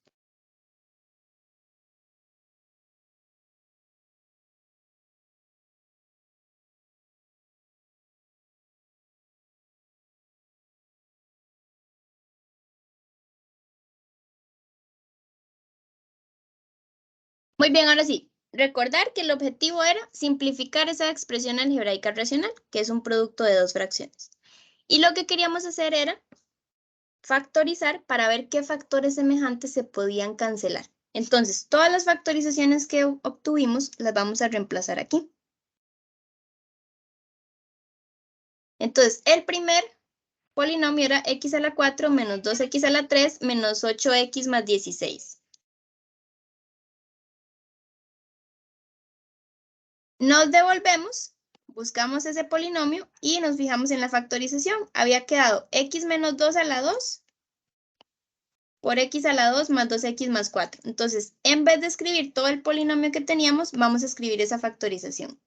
Muy bien, ahora sí. Recordar que el objetivo era simplificar esa expresión algebraica racional, que es un producto de dos fracciones. Y lo que queríamos hacer era factorizar para ver qué factores semejantes se podían cancelar. Entonces, todas las factorizaciones que obtuvimos las vamos a reemplazar aquí. Entonces, el primer polinomio era x a la 4 menos 2x a la 3 menos 8x más 16. Nos devolvemos, buscamos ese polinomio y nos fijamos en la factorización. Había quedado x menos 2 a la 2 por x a la 2 más 2x más 4. Entonces, en vez de escribir todo el polinomio que teníamos, vamos a escribir esa factorización,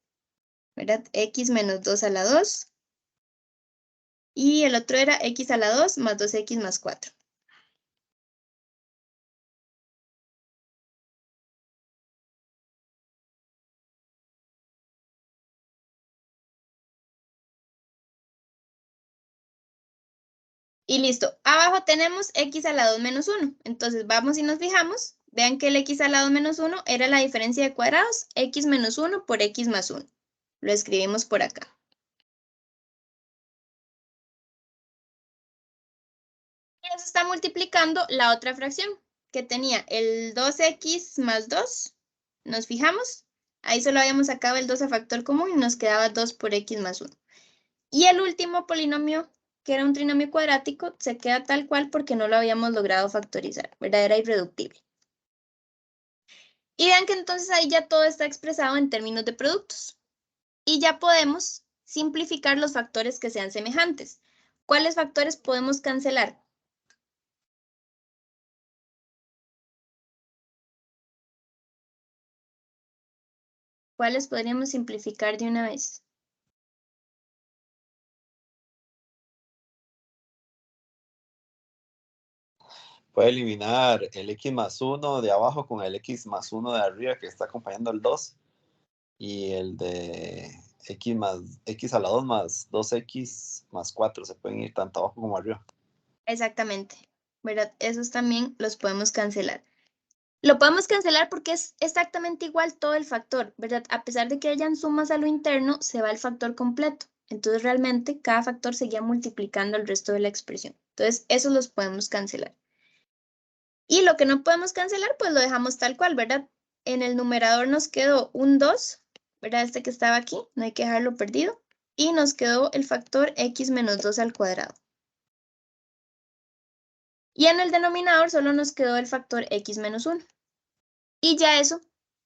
¿verdad? X menos 2 a la 2. Y el otro era x a la 2 más 2x más 4. Y listo. Abajo tenemos x a la 2 menos 1. Entonces vamos y nos fijamos. Vean que el x a la 2 menos 1 era la diferencia de cuadrados, x menos 1 por x más 1. Lo escribimos por acá. Y eso está multiplicando la otra fracción, que tenía el 2x más 2. Nos fijamos. Ahí solo habíamos sacado el 2 a factor común y nos quedaba 2 por x más 1. Y el último polinomio, que era un trinomio cuadrático, se queda tal cual porque no lo habíamos logrado factorizar, ¿verdad? Era irreductible. Y vean que entonces ahí ya todo está expresado en términos de productos. Y ya podemos simplificar los factores que sean semejantes. ¿Cuáles factores podemos cancelar? ¿Cuáles podríamos simplificar de una vez? Puede eliminar el x más 1 de abajo con el x más 1 de arriba que está acompañando el 2. Y el de x a la 2 más 2x más 4 se pueden ir tanto abajo como arriba. Exactamente, ¿verdad? Esos también los podemos cancelar. Lo podemos cancelar porque es exactamente igual todo el factor, ¿verdad? A pesar de que hayan sumas a lo interno, se va el factor completo. Entonces, realmente, cada factor seguía multiplicando el resto de la expresión. Entonces, esos los podemos cancelar. Y lo que no podemos cancelar, pues lo dejamos tal cual, ¿verdad? En el numerador nos quedó un 2, ¿verdad? Este que estaba aquí, no hay que dejarlo perdido. Y nos quedó el factor x menos 2 al cuadrado. Y en el denominador solo nos quedó el factor x menos 1. Y ya eso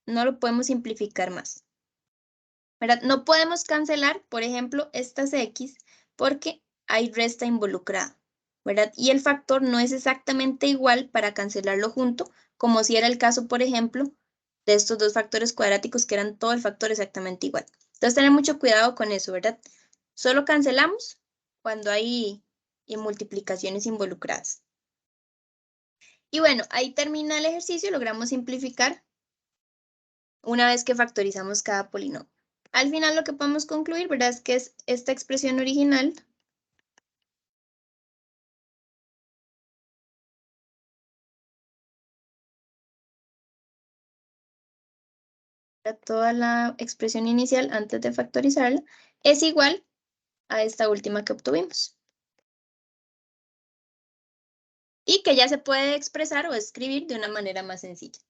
no lo podemos simplificar más, ¿verdad? No podemos cancelar, por ejemplo, estas x porque hay resta involucrada, ¿verdad? Y el factor no es exactamente igual para cancelarlo junto, como si era el caso, por ejemplo, de estos dos factores cuadráticos que eran todo el factor exactamente igual. Entonces, tener mucho cuidado con eso, ¿verdad? Solo cancelamos cuando hay multiplicaciones involucradas. Y bueno, ahí termina el ejercicio, logramos simplificar una vez que factorizamos cada polinomio. Al final lo que podemos concluir, ¿verdad? Es que es esta expresión original toda la expresión inicial antes de factorizarla es igual a esta última que obtuvimos. y que ya se puede expresar o escribir de una manera más sencilla.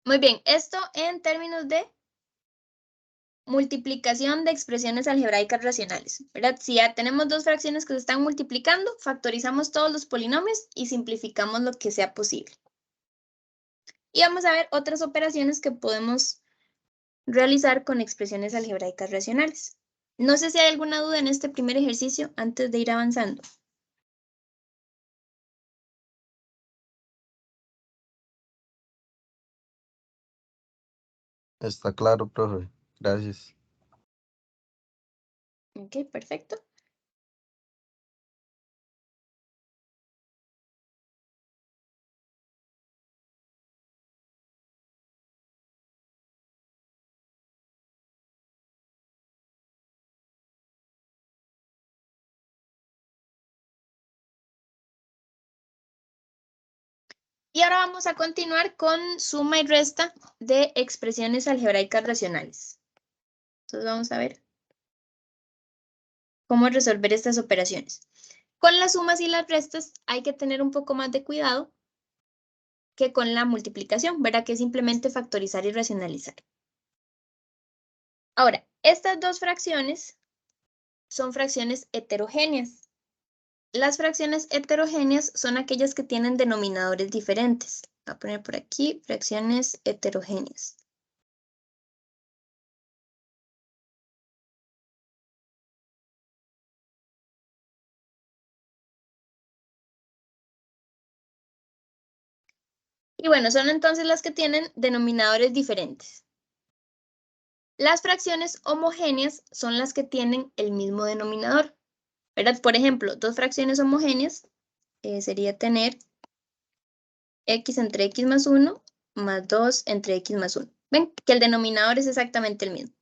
Muy bien, esto en términos de multiplicación de expresiones algebraicas racionales, ¿verdad? Si ya tenemos dos fracciones que se están multiplicando, factorizamos todos los polinomios y simplificamos lo que sea posible. Y vamos a ver otras operaciones que podemos realizar con expresiones algebraicas racionales. No sé si hay alguna duda en este primer ejercicio antes de ir avanzando. Está claro, profe. Gracias. Ok, perfecto. Y ahora vamos a continuar con suma y resta de expresiones algebraicas racionales. Entonces vamos a ver cómo resolver estas operaciones. Con las sumas y las restas hay que tener un poco más de cuidado que con la multiplicación, ¿verdad? Que es simplemente factorizar y racionalizar. Ahora, estas dos fracciones son fracciones heterogéneas. Las fracciones heterogéneas son aquellas que tienen denominadores diferentes. Voy a poner por aquí fracciones heterogéneas. Y bueno, son entonces las que tienen denominadores diferentes. Las fracciones homogéneas son las que tienen el mismo denominador, ¿verdad? Por ejemplo, dos fracciones homogéneas sería tener x entre x más 1 más 2 entre x más 1. ¿Ven? Que el denominador es exactamente el mismo.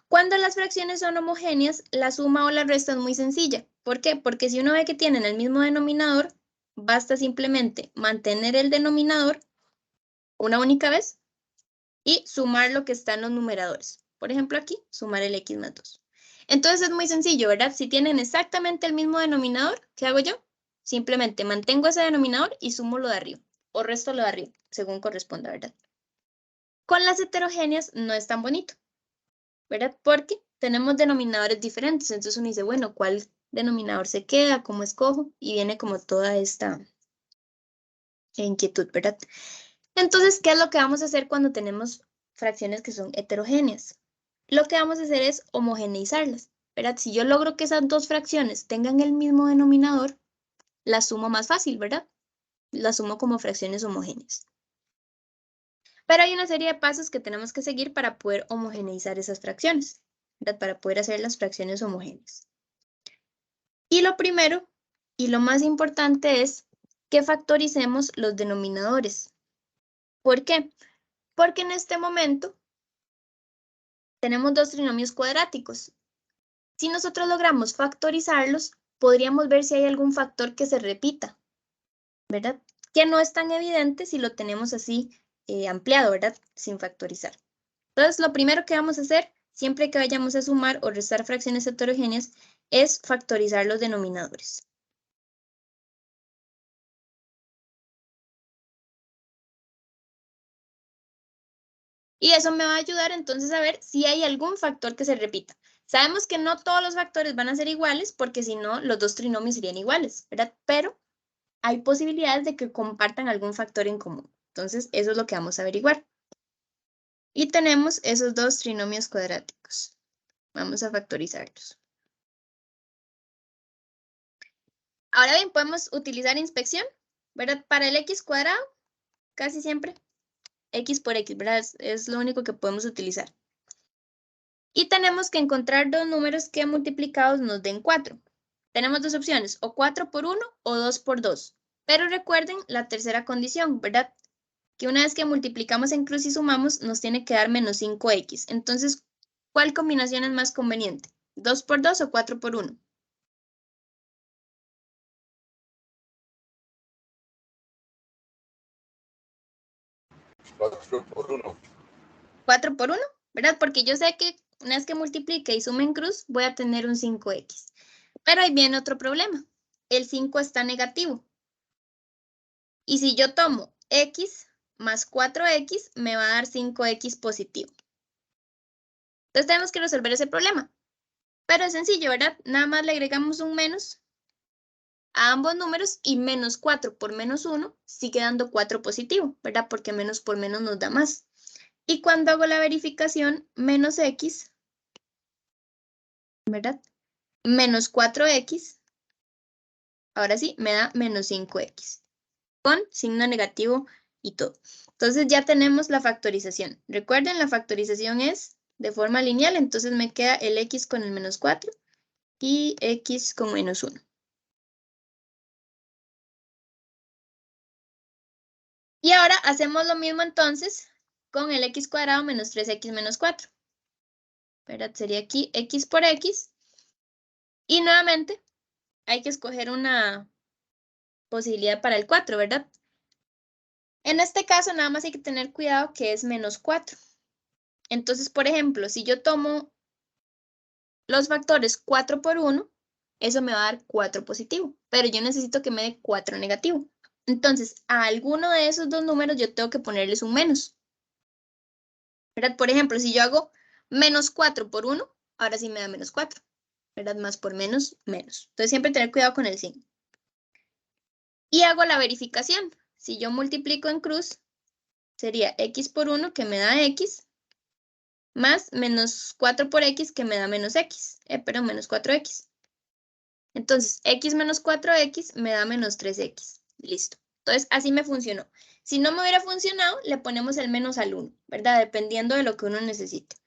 Cuando las fracciones son homogéneas, la suma o la resta es muy sencilla. ¿Por qué? Porque si uno ve que tienen el mismo denominador, basta simplemente mantener el denominador una única vez y sumar lo que está en los numeradores. Por ejemplo, aquí, sumar el x más 2. Entonces es muy sencillo, ¿verdad? Si tienen exactamente el mismo denominador, ¿qué hago yo? Simplemente mantengo ese denominador y sumo lo de arriba, o resto lo de arriba, según corresponda, ¿verdad? Con las heterogéneas no es tan bonito, ¿verdad? Porque tenemos denominadores diferentes. Entonces uno dice, bueno, ¿cuál denominador se queda? ¿Cómo escojo? Y viene como toda esta inquietud, ¿verdad? Entonces, ¿qué es lo que vamos a hacer cuando tenemos fracciones que son heterogéneas? Lo que vamos a hacer es homogeneizarlas, ¿verdad? Si yo logro que esas dos fracciones tengan el mismo denominador, las sumo más fácil, ¿verdad? Las sumo como fracciones homogéneas. Pero hay una serie de pasos que tenemos que seguir para poder homogeneizar esas fracciones, ¿verdad? Para poder hacer las fracciones homogéneas. Y lo primero y lo más importante es que factoricemos los denominadores. ¿Por qué? Porque en este momento tenemos dos trinomios cuadráticos. Si nosotros logramos factorizarlos, podríamos ver si hay algún factor que se repita, ¿verdad? Que no es tan evidente si lo tenemos así ampliado, ¿verdad? Sin factorizar. Entonces, lo primero que vamos a hacer, siempre que vayamos a sumar o restar fracciones heterogéneas, es factorizar los denominadores. Y eso me va a ayudar entonces a ver si hay algún factor que se repita. Sabemos que no todos los factores van a ser iguales porque si no, los dos trinomios serían iguales, ¿verdad? Pero hay posibilidades de que compartan algún factor en común. Entonces, eso es lo que vamos a averiguar. Y tenemos esos dos trinomios cuadráticos. Vamos a factorizarlos. Ahora bien, podemos utilizar inspección, ¿verdad? Para el x cuadrado, casi siempre, x por x, ¿verdad? Es lo único que podemos utilizar. Y tenemos que encontrar dos números que multiplicados nos den 4. Tenemos dos opciones, o 4 por 1 o 2 por 2. Pero recuerden la tercera condición, ¿verdad? Que una vez que multiplicamos en cruz y sumamos, nos tiene que dar menos 5x. Entonces, ¿cuál combinación es más conveniente? ¿2 por 2 o 4 por 1? 4 por 1. 4 por 1, ¿verdad? Porque yo sé que una vez que multiplique y sume en cruz, voy a tener un 5x. Pero ahí viene otro problema. el 5 está negativo. Y si yo tomo x más 4x, me va a dar 5x positivo. Entonces tenemos que resolver ese problema. Pero es sencillo, ¿verdad? Nada más le agregamos un menos a ambos números y menos 4 por menos 1 sigue dando 4 positivo, ¿verdad? Porque menos por menos nos da más. Y cuando hago la verificación, menos x, ¿verdad? Menos 4x, ahora sí, me da menos 5x, con signo negativo y todo. Entonces ya tenemos la factorización. Recuerden, la factorización es de forma lineal, entonces me queda el x con el menos 4 y x con menos 1. Y ahora hacemos lo mismo entonces con el x cuadrado menos 3x menos 4. ¿Verdad? Sería aquí x por x. Y nuevamente hay que escoger una posibilidad para el 4, ¿verdad? En este caso nada más hay que tener cuidado que es menos 4. Entonces, por ejemplo, si yo tomo los factores 4 por 1, eso me va a dar 4 positivo, pero yo necesito que me dé 4 negativo. Entonces, a alguno de esos dos números yo tengo que ponerles un menos. ¿Verdad? Por ejemplo, si yo hago menos 4 por 1, ahora sí me da menos 4. ¿Verdad? Más por menos, menos. Entonces, siempre tener cuidado con el signo. Y hago la verificación. Si yo multiplico en cruz, sería x por 1 que me da x, más menos 4 por x que me da menos x, pero menos 4x. Entonces, x menos 4x me da menos 3x. Listo. Entonces, así me funcionó. Si no me hubiera funcionado, le ponemos el menos al 1, ¿verdad? Dependiendo de lo que uno necesite.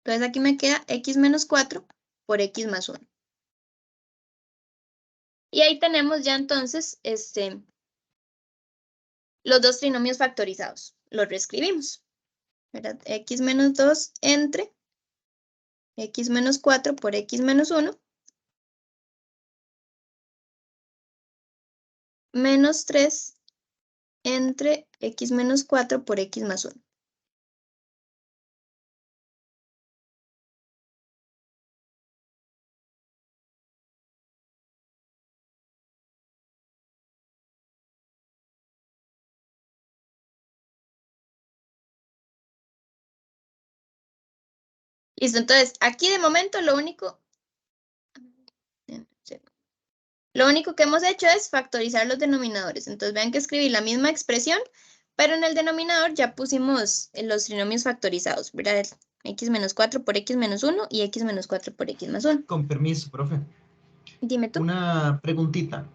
Entonces, aquí me queda x menos 4 por x más 1. Y ahí tenemos ya entonces los dos trinomios factorizados. Los reescribimos, ¿verdad? X menos 2 entre x menos 4 por x menos 1 menos 3 entre x menos 4 por x más 1. Listo, entonces aquí de momento lo único que hemos hecho es factorizar los denominadores. Entonces vean que escribí la misma expresión, pero en el denominador ya pusimos los trinomios factorizados, ¿verdad? X menos 4 por x menos 1 y x menos 4 por x más 1. Con permiso, profe. Dime tú. Una preguntita.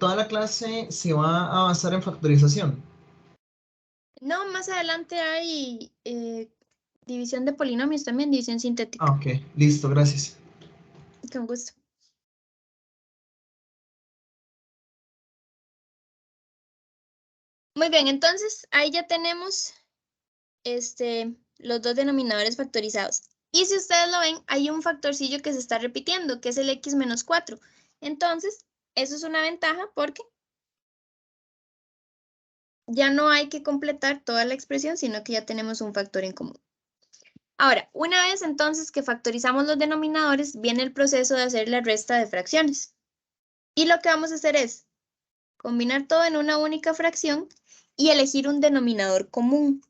¿Toda la clase se va a basar en factorización? No, más adelante hay división de polinomios también, división sintética. Ah, ok. Listo, gracias. Con gusto. Muy bien, entonces ahí ya tenemos los dos denominadores factorizados. Y si ustedes lo ven, hay un factorcillo que se está repitiendo, que es el x menos 4. Entonces, eso es una ventaja porque ya no hay que completar toda la expresión, sino que ya tenemos un factor en común. Ahora, una vez entonces que factorizamos los denominadores, viene el proceso de hacer la resta de fracciones. Y lo que vamos a hacer es combinar todo en una única fracción y elegir un denominador común.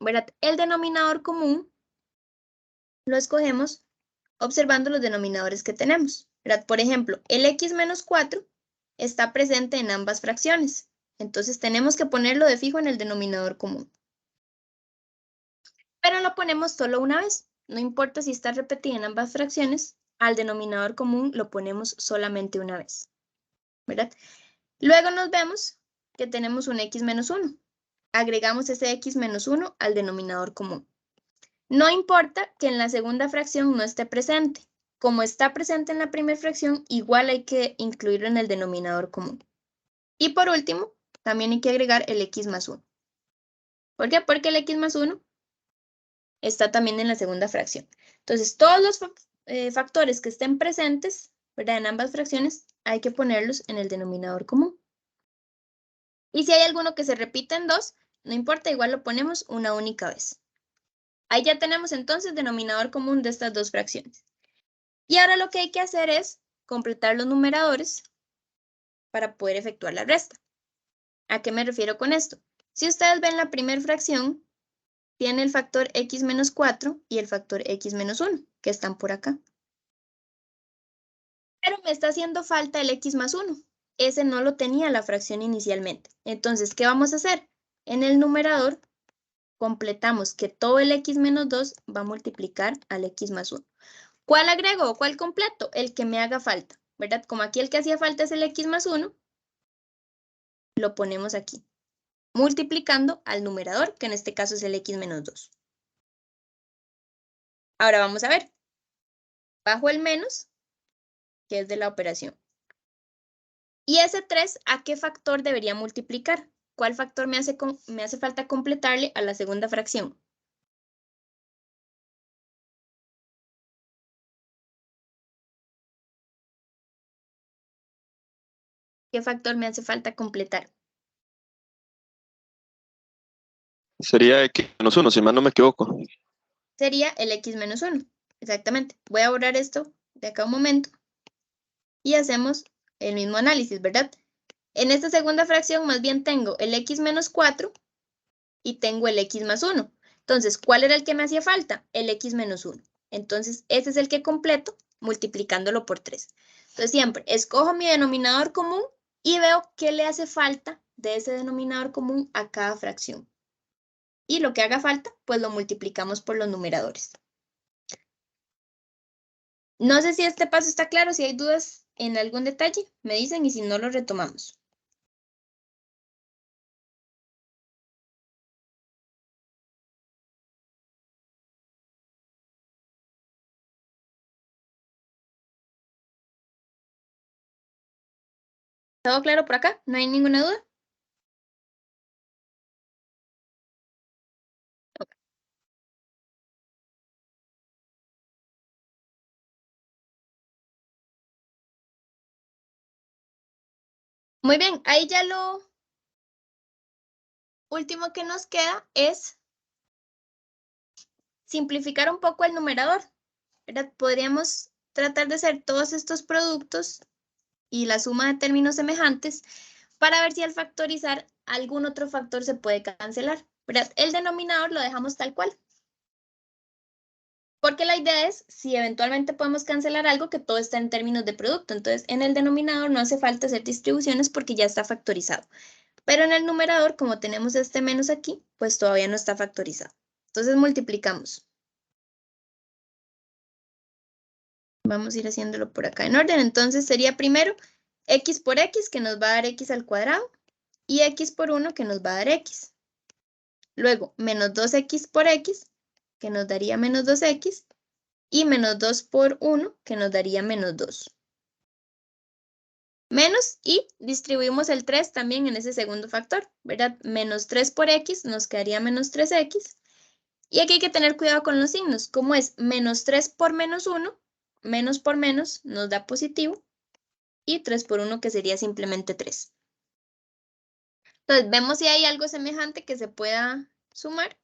¿Verdad? El denominador común lo escogemos observando los denominadores que tenemos, ¿verdad? Por ejemplo, el x menos 4 está presente en ambas fracciones. Entonces tenemos que ponerlo de fijo en el denominador común. Pero lo ponemos solo una vez. No importa si está repetida en ambas fracciones, al denominador común lo ponemos solamente una vez, ¿verdad? Luego nos vemos que tenemos un x menos 1. Agregamos ese x menos 1 al denominador común. No importa que en la segunda fracción no esté presente. Como está presente en la primera fracción, igual hay que incluirlo en el denominador común. Y por último, también hay que agregar el x más 1. ¿Por qué? Porque el x más 1 está también en la segunda fracción. Entonces, todos los factores que estén presentes, ¿verdad? En ambas fracciones, hay que ponerlos en el denominador común. Y si hay alguno que se repita en dos, no importa, igual lo ponemos una única vez. Ahí ya tenemos entonces denominador común de estas dos fracciones. Y ahora lo que hay que hacer es completar los numeradores para poder efectuar la resta. ¿A qué me refiero con esto? Si ustedes ven la primera fracción, tiene el factor x menos 4 y el factor x menos 1, que están por acá. Pero me está haciendo falta el x más 1. Ese no lo tenía la fracción inicialmente. Entonces, ¿qué vamos a hacer? En el numerador, completamos que todo el x menos 2 va a multiplicar al x más 1. ¿Cuál agrego o cuál completo? El que me haga falta, ¿verdad? Como aquí el que hacía falta es el x más 1, lo ponemos aquí, multiplicando al numerador, que en este caso es el x menos 2. Ahora vamos a ver. Bajo el menos, que es de la operación. ¿Y ese 3 a qué factor debería multiplicar? ¿Cuál factor me hace falta completarle a la segunda fracción? ¿Qué factor me hace falta completar? Sería x menos 1, si mal no me equivoco. Sería el x menos 1. Exactamente. Voy a borrar esto de acá un momento. Y hacemos el mismo análisis, ¿verdad? En esta segunda fracción más bien tengo el x menos 4 y tengo el x más 1. Entonces, ¿cuál era el que me hacía falta? El x menos 1. Entonces, ese es el que completo multiplicándolo por 3. Entonces, siempre escojo mi denominador común y veo qué le hace falta de ese denominador común a cada fracción. Y lo que haga falta, pues lo multiplicamos por los numeradores. No sé si este paso está claro, si hay dudas en algún detalle, me dicen y si no lo retomamos. ¿Todo claro por acá? ¿No hay ninguna duda? Okay. Muy bien, ahí ya lo último que nos queda es simplificar un poco el numerador, ¿verdad? Podríamos tratar de hacer todos estos productos y la suma de términos semejantes para ver si al factorizar algún otro factor se puede cancelar, ¿verdad? El denominador lo dejamos tal cual. Porque la idea es, si eventualmente podemos cancelar algo, que todo está en términos de producto. Entonces, en el denominador no hace falta hacer distribuciones porque ya está factorizado. Pero en el numerador, como tenemos este menos aquí, pues todavía no está factorizado. Entonces, multiplicamos. Vamos a ir haciéndolo por acá en orden. Entonces, sería primero x por x, que nos va a dar x al cuadrado, y x por 1, que nos va a dar x. Luego, menos 2x por x, que nos daría menos 2x, y menos 2 por 1, que nos daría menos 2. Menos, y distribuimos el 3 también en ese segundo factor, ¿verdad? Menos 3 por x nos quedaría menos 3x. Y aquí hay que tener cuidado con los signos. Como es menos 3 por menos 1, menos por menos nos da positivo, y 3 por 1 que sería simplemente 3. Entonces, vemos si hay algo semejante que se pueda sumar.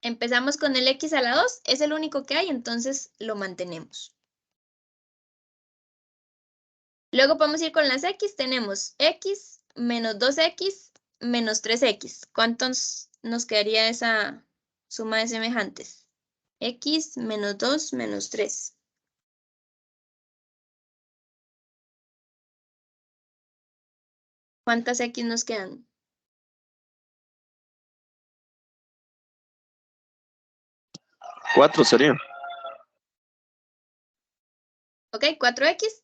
Empezamos con el x a la 2, es el único que hay, entonces lo mantenemos. Luego podemos ir con las x, tenemos x menos 2x menos 3x. ¿Cuántos nos quedaría esa suma de semejantes? X menos 2 menos 3. ¿Cuántas x nos quedan? 4 sería. Ok, 4x.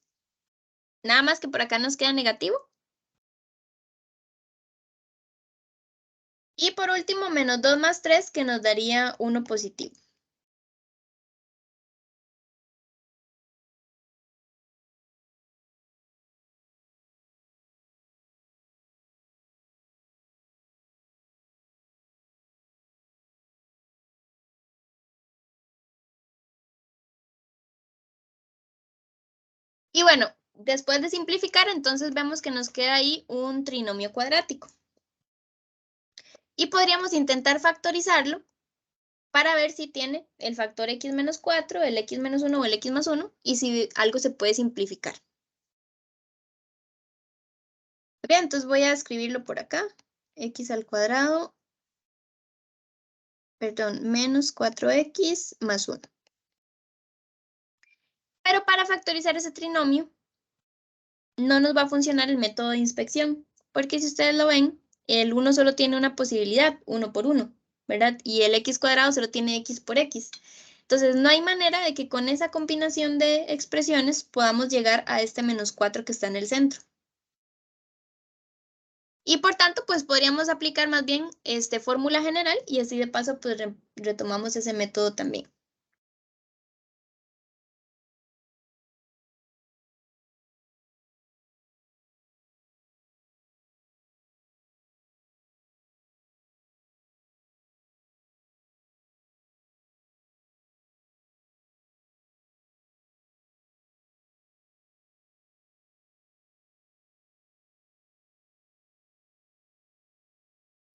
Nada más que por acá nos queda negativo. Y por último, menos 2 más 3, que nos daría 1 positivo. Y bueno, después de simplificar, entonces vemos que nos queda ahí un trinomio cuadrático. Y podríamos intentar factorizarlo para ver si tiene el factor x menos 4, el x menos 1 o el x más 1, y si algo se puede simplificar. Bien, entonces voy a escribirlo por acá. X al cuadrado, perdón, menos 4x más 1. Pero para factorizar ese trinomio, no nos va a funcionar el método de inspección, porque si ustedes lo ven, el 1 solo tiene una posibilidad, 1 por 1, ¿verdad? Y el x cuadrado solo tiene x por x. Entonces, no hay manera de que con esa combinación de expresiones podamos llegar a este menos 4 que está en el centro. Y por tanto, pues podríamos aplicar más bien fórmula general y así de paso, pues retomamos ese método también.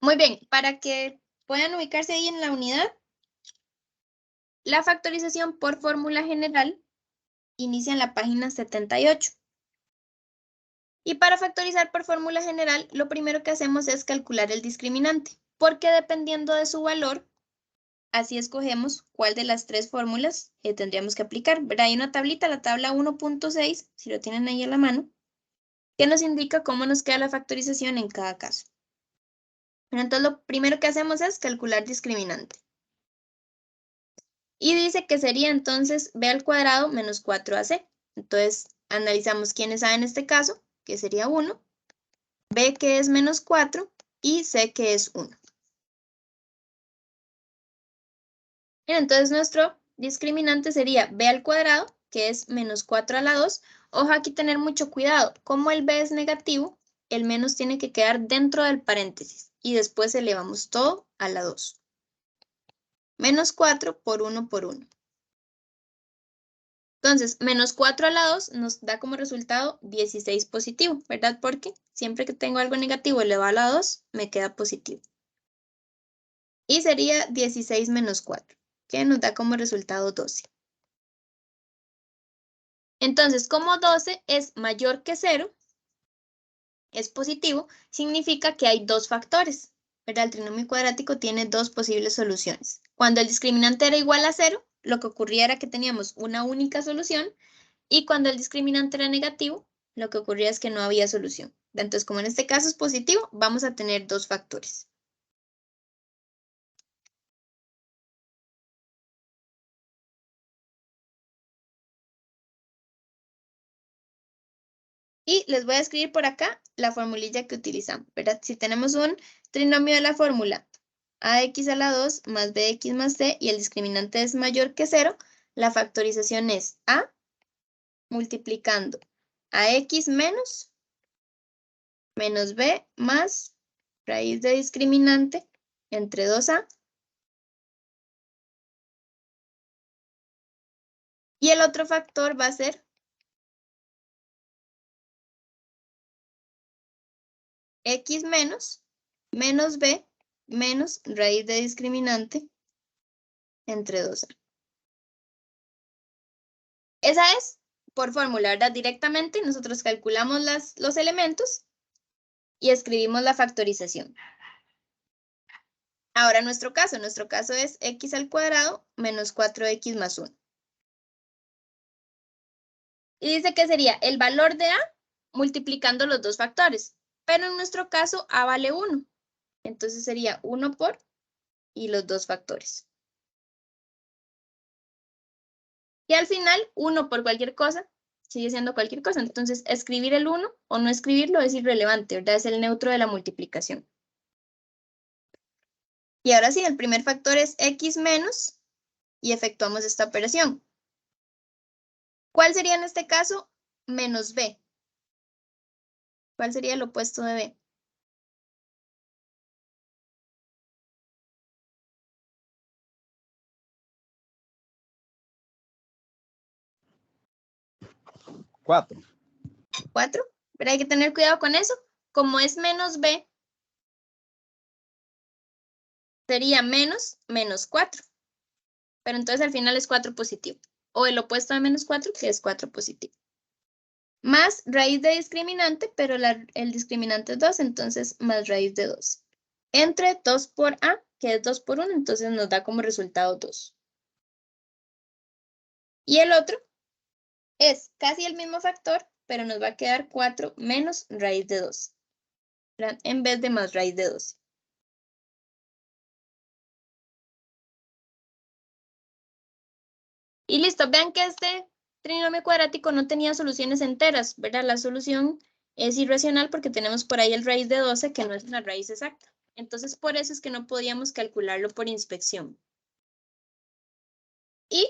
Muy bien, para que puedan ubicarse ahí en la unidad, la factorización por fórmula general inicia en la página 78. Y para factorizar por fórmula general, lo primero que hacemos es calcular el discriminante, porque dependiendo de su valor, así escogemos cuál de las tres fórmulas tendríamos que aplicar. ¿Verdad? Hay una tablita, la tabla 1.6, si lo tienen ahí a la mano, que nos indica cómo nos queda la factorización en cada caso. Entonces, lo primero que hacemos es calcular discriminante. Y dice que sería entonces b al cuadrado menos 4ac. Entonces, analizamos quién es a en este caso, que sería 1, b que es menos 4 y c que es 1. Bien, entonces, nuestro discriminante sería b al cuadrado, que es menos 4 a la 2. Ojo, aquí tener mucho cuidado. Como el b es negativo, el menos tiene que quedar dentro del paréntesis y después elevamos todo a la 2. Menos 4 por 1 por 1. Entonces, menos 4 a la 2 nos da como resultado 16 positivo, ¿verdad? Porque siempre que tengo algo negativo elevado a la 2, me queda positivo. Y sería 16 menos 4, que nos da como resultado 12. Entonces, como 12 es mayor que 0, es positivo, significa que hay dos factores, ¿verdad? El trinomio cuadrático tiene dos posibles soluciones. Cuando el discriminante era igual a 0, lo que ocurría era que teníamos una única solución, y cuando el discriminante era negativo, lo que ocurría es que no había solución. Entonces, como en este caso es positivo, vamos a tener dos factores. Y les voy a escribir por acá la formulilla que utilizamos, ¿verdad? Si tenemos un trinomio de la fórmula ax a la 2 más bx más c y el discriminante es mayor que 0, la factorización es a multiplicando ax menos b más raíz de discriminante entre 2a. Y el otro factor va a ser x menos b menos raíz de discriminante entre 2a. Esa es por fórmula, ¿verdad? Directamente nosotros calculamos los elementos y escribimos la factorización. Ahora nuestro caso es x al cuadrado menos 4x más 1. Y dice que sería el valor de a multiplicando los dos factores, pero en nuestro caso a vale 1. Entonces sería 1 por y los dos factores. Y al final, 1 por cualquier cosa sigue siendo cualquier cosa. Entonces, escribir el 1 o no escribirlo es irrelevante, ¿verdad? Es el neutro de la multiplicación. Y ahora sí, el primer factor es x menos y efectuamos esta operación. ¿Cuál sería en este caso? Menos b. ¿Cuál sería el opuesto de b? 4. 4. Pero hay que tener cuidado con eso. Como es menos b, sería menos 4. pero entonces al final es 4 positivo. O el opuesto de menos 4, que es 4 positivo. Más raíz de discriminante, pero el discriminante es 2, entonces más raíz de 2. Entre 2 por A, que es 2 por 1, entonces nos da como resultado 2. Y el otro es casi el mismo factor, pero nos va a quedar 4 menos raíz de 12, en vez de más raíz de 12. Y listo, vean que este trinomio cuadrático no tenía soluciones enteras, ¿verdad? La solución es irracional porque tenemos por ahí el raíz de 12 que no es una raíz exacta. Entonces, por eso es que no podíamos calcularlo por inspección. Y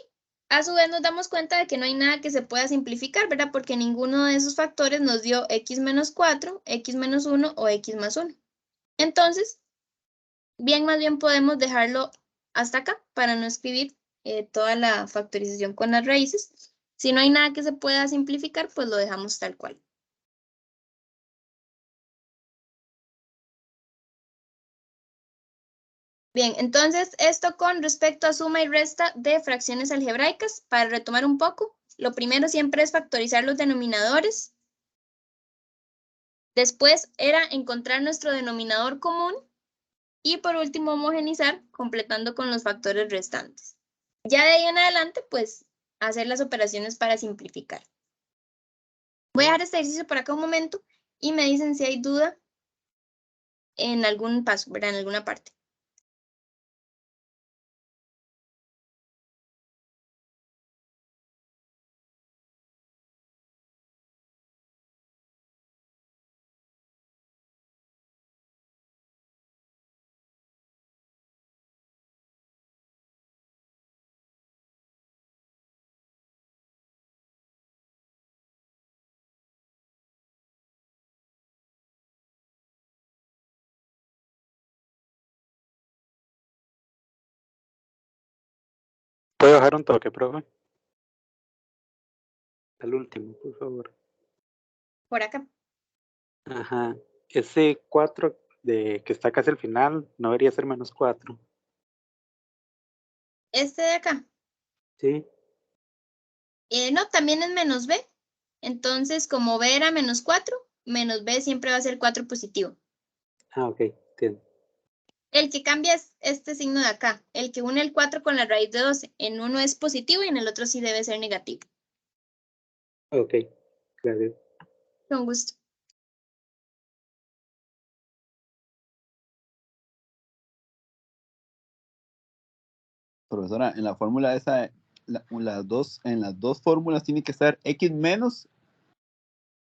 a su vez nos damos cuenta de que no hay nada que se pueda simplificar, ¿verdad? Porque ninguno de esos factores nos dio x menos 4, x menos 1 o x más 1. Entonces, más bien podemos dejarlo hasta acá para no escribir toda la factorización con las raíces. Si no hay nada que se pueda simplificar, pues lo dejamos tal cual. Bien, entonces esto con respecto a suma y resta de fracciones algebraicas. Para retomar un poco, lo primero siempre es factorizar los denominadores. Después era encontrar nuestro denominador común. Y por último, homogenizar, completando con los factores restantes. Ya de ahí en adelante, pues, hacer las operaciones para simplificar. Voy a dejar este ejercicio por acá un momento y me dicen si hay duda en algún paso, ¿verdad? En alguna parte. ¿Puedo bajar un toque, profe? Al último, por favor. Por acá. Ajá. Ese 4 que está casi al final no debería ser menos 4. Este de acá. ¿Sí? No, también es menos b. Entonces, como b era menos 4, menos b siempre va a ser 4 positivo. Ah, ok, entiendo. El que cambia es este signo de acá. El que une el 4 con la raíz de 12. En uno es positivo y en el otro sí debe ser negativo. Ok, gracias. Con gusto. Profesora, en la fórmula esa, en las dos fórmulas tiene que estar x menos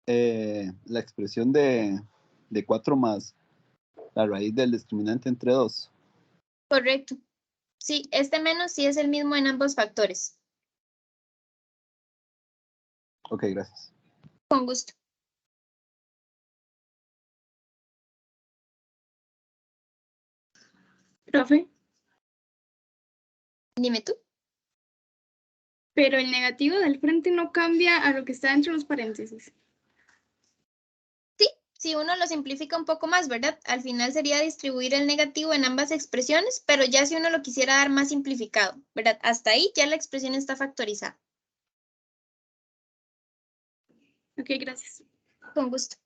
la expresión de 4 más la raíz del discriminante entre 2. Correcto. Sí, este menos sí es el mismo en ambos factores. Ok, gracias. Con gusto. Profe, Dime tú. pero el negativo del frente no cambia a lo que está entre los paréntesis. Sí, si uno lo simplifica un poco más, ¿verdad? Al final sería distribuir el negativo en ambas expresiones, pero ya si uno lo quisiera dar más simplificado, ¿verdad? Hasta ahí ya la expresión está factorizada. Ok, gracias. Con gusto.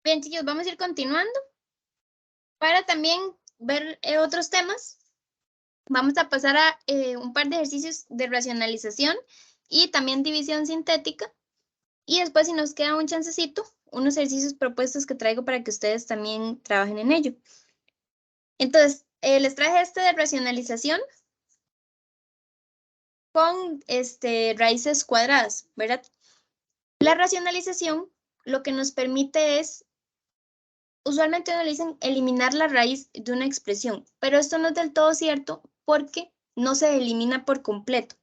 Bien, chicos, vamos a ir continuando. Para también ver otros temas, vamos a pasar a un par de ejercicios de racionalización y también división sintética. Y después, si nos queda un chancecito, unos ejercicios propuestos que traigo para que ustedes también trabajen en ello. Entonces, les traje este de racionalización con raíces cuadradas, ¿verdad? La racionalización lo que nos permite es, usualmente uno le dicen eliminar la raíz de una expresión, pero esto no es del todo cierto porque no se elimina por completo.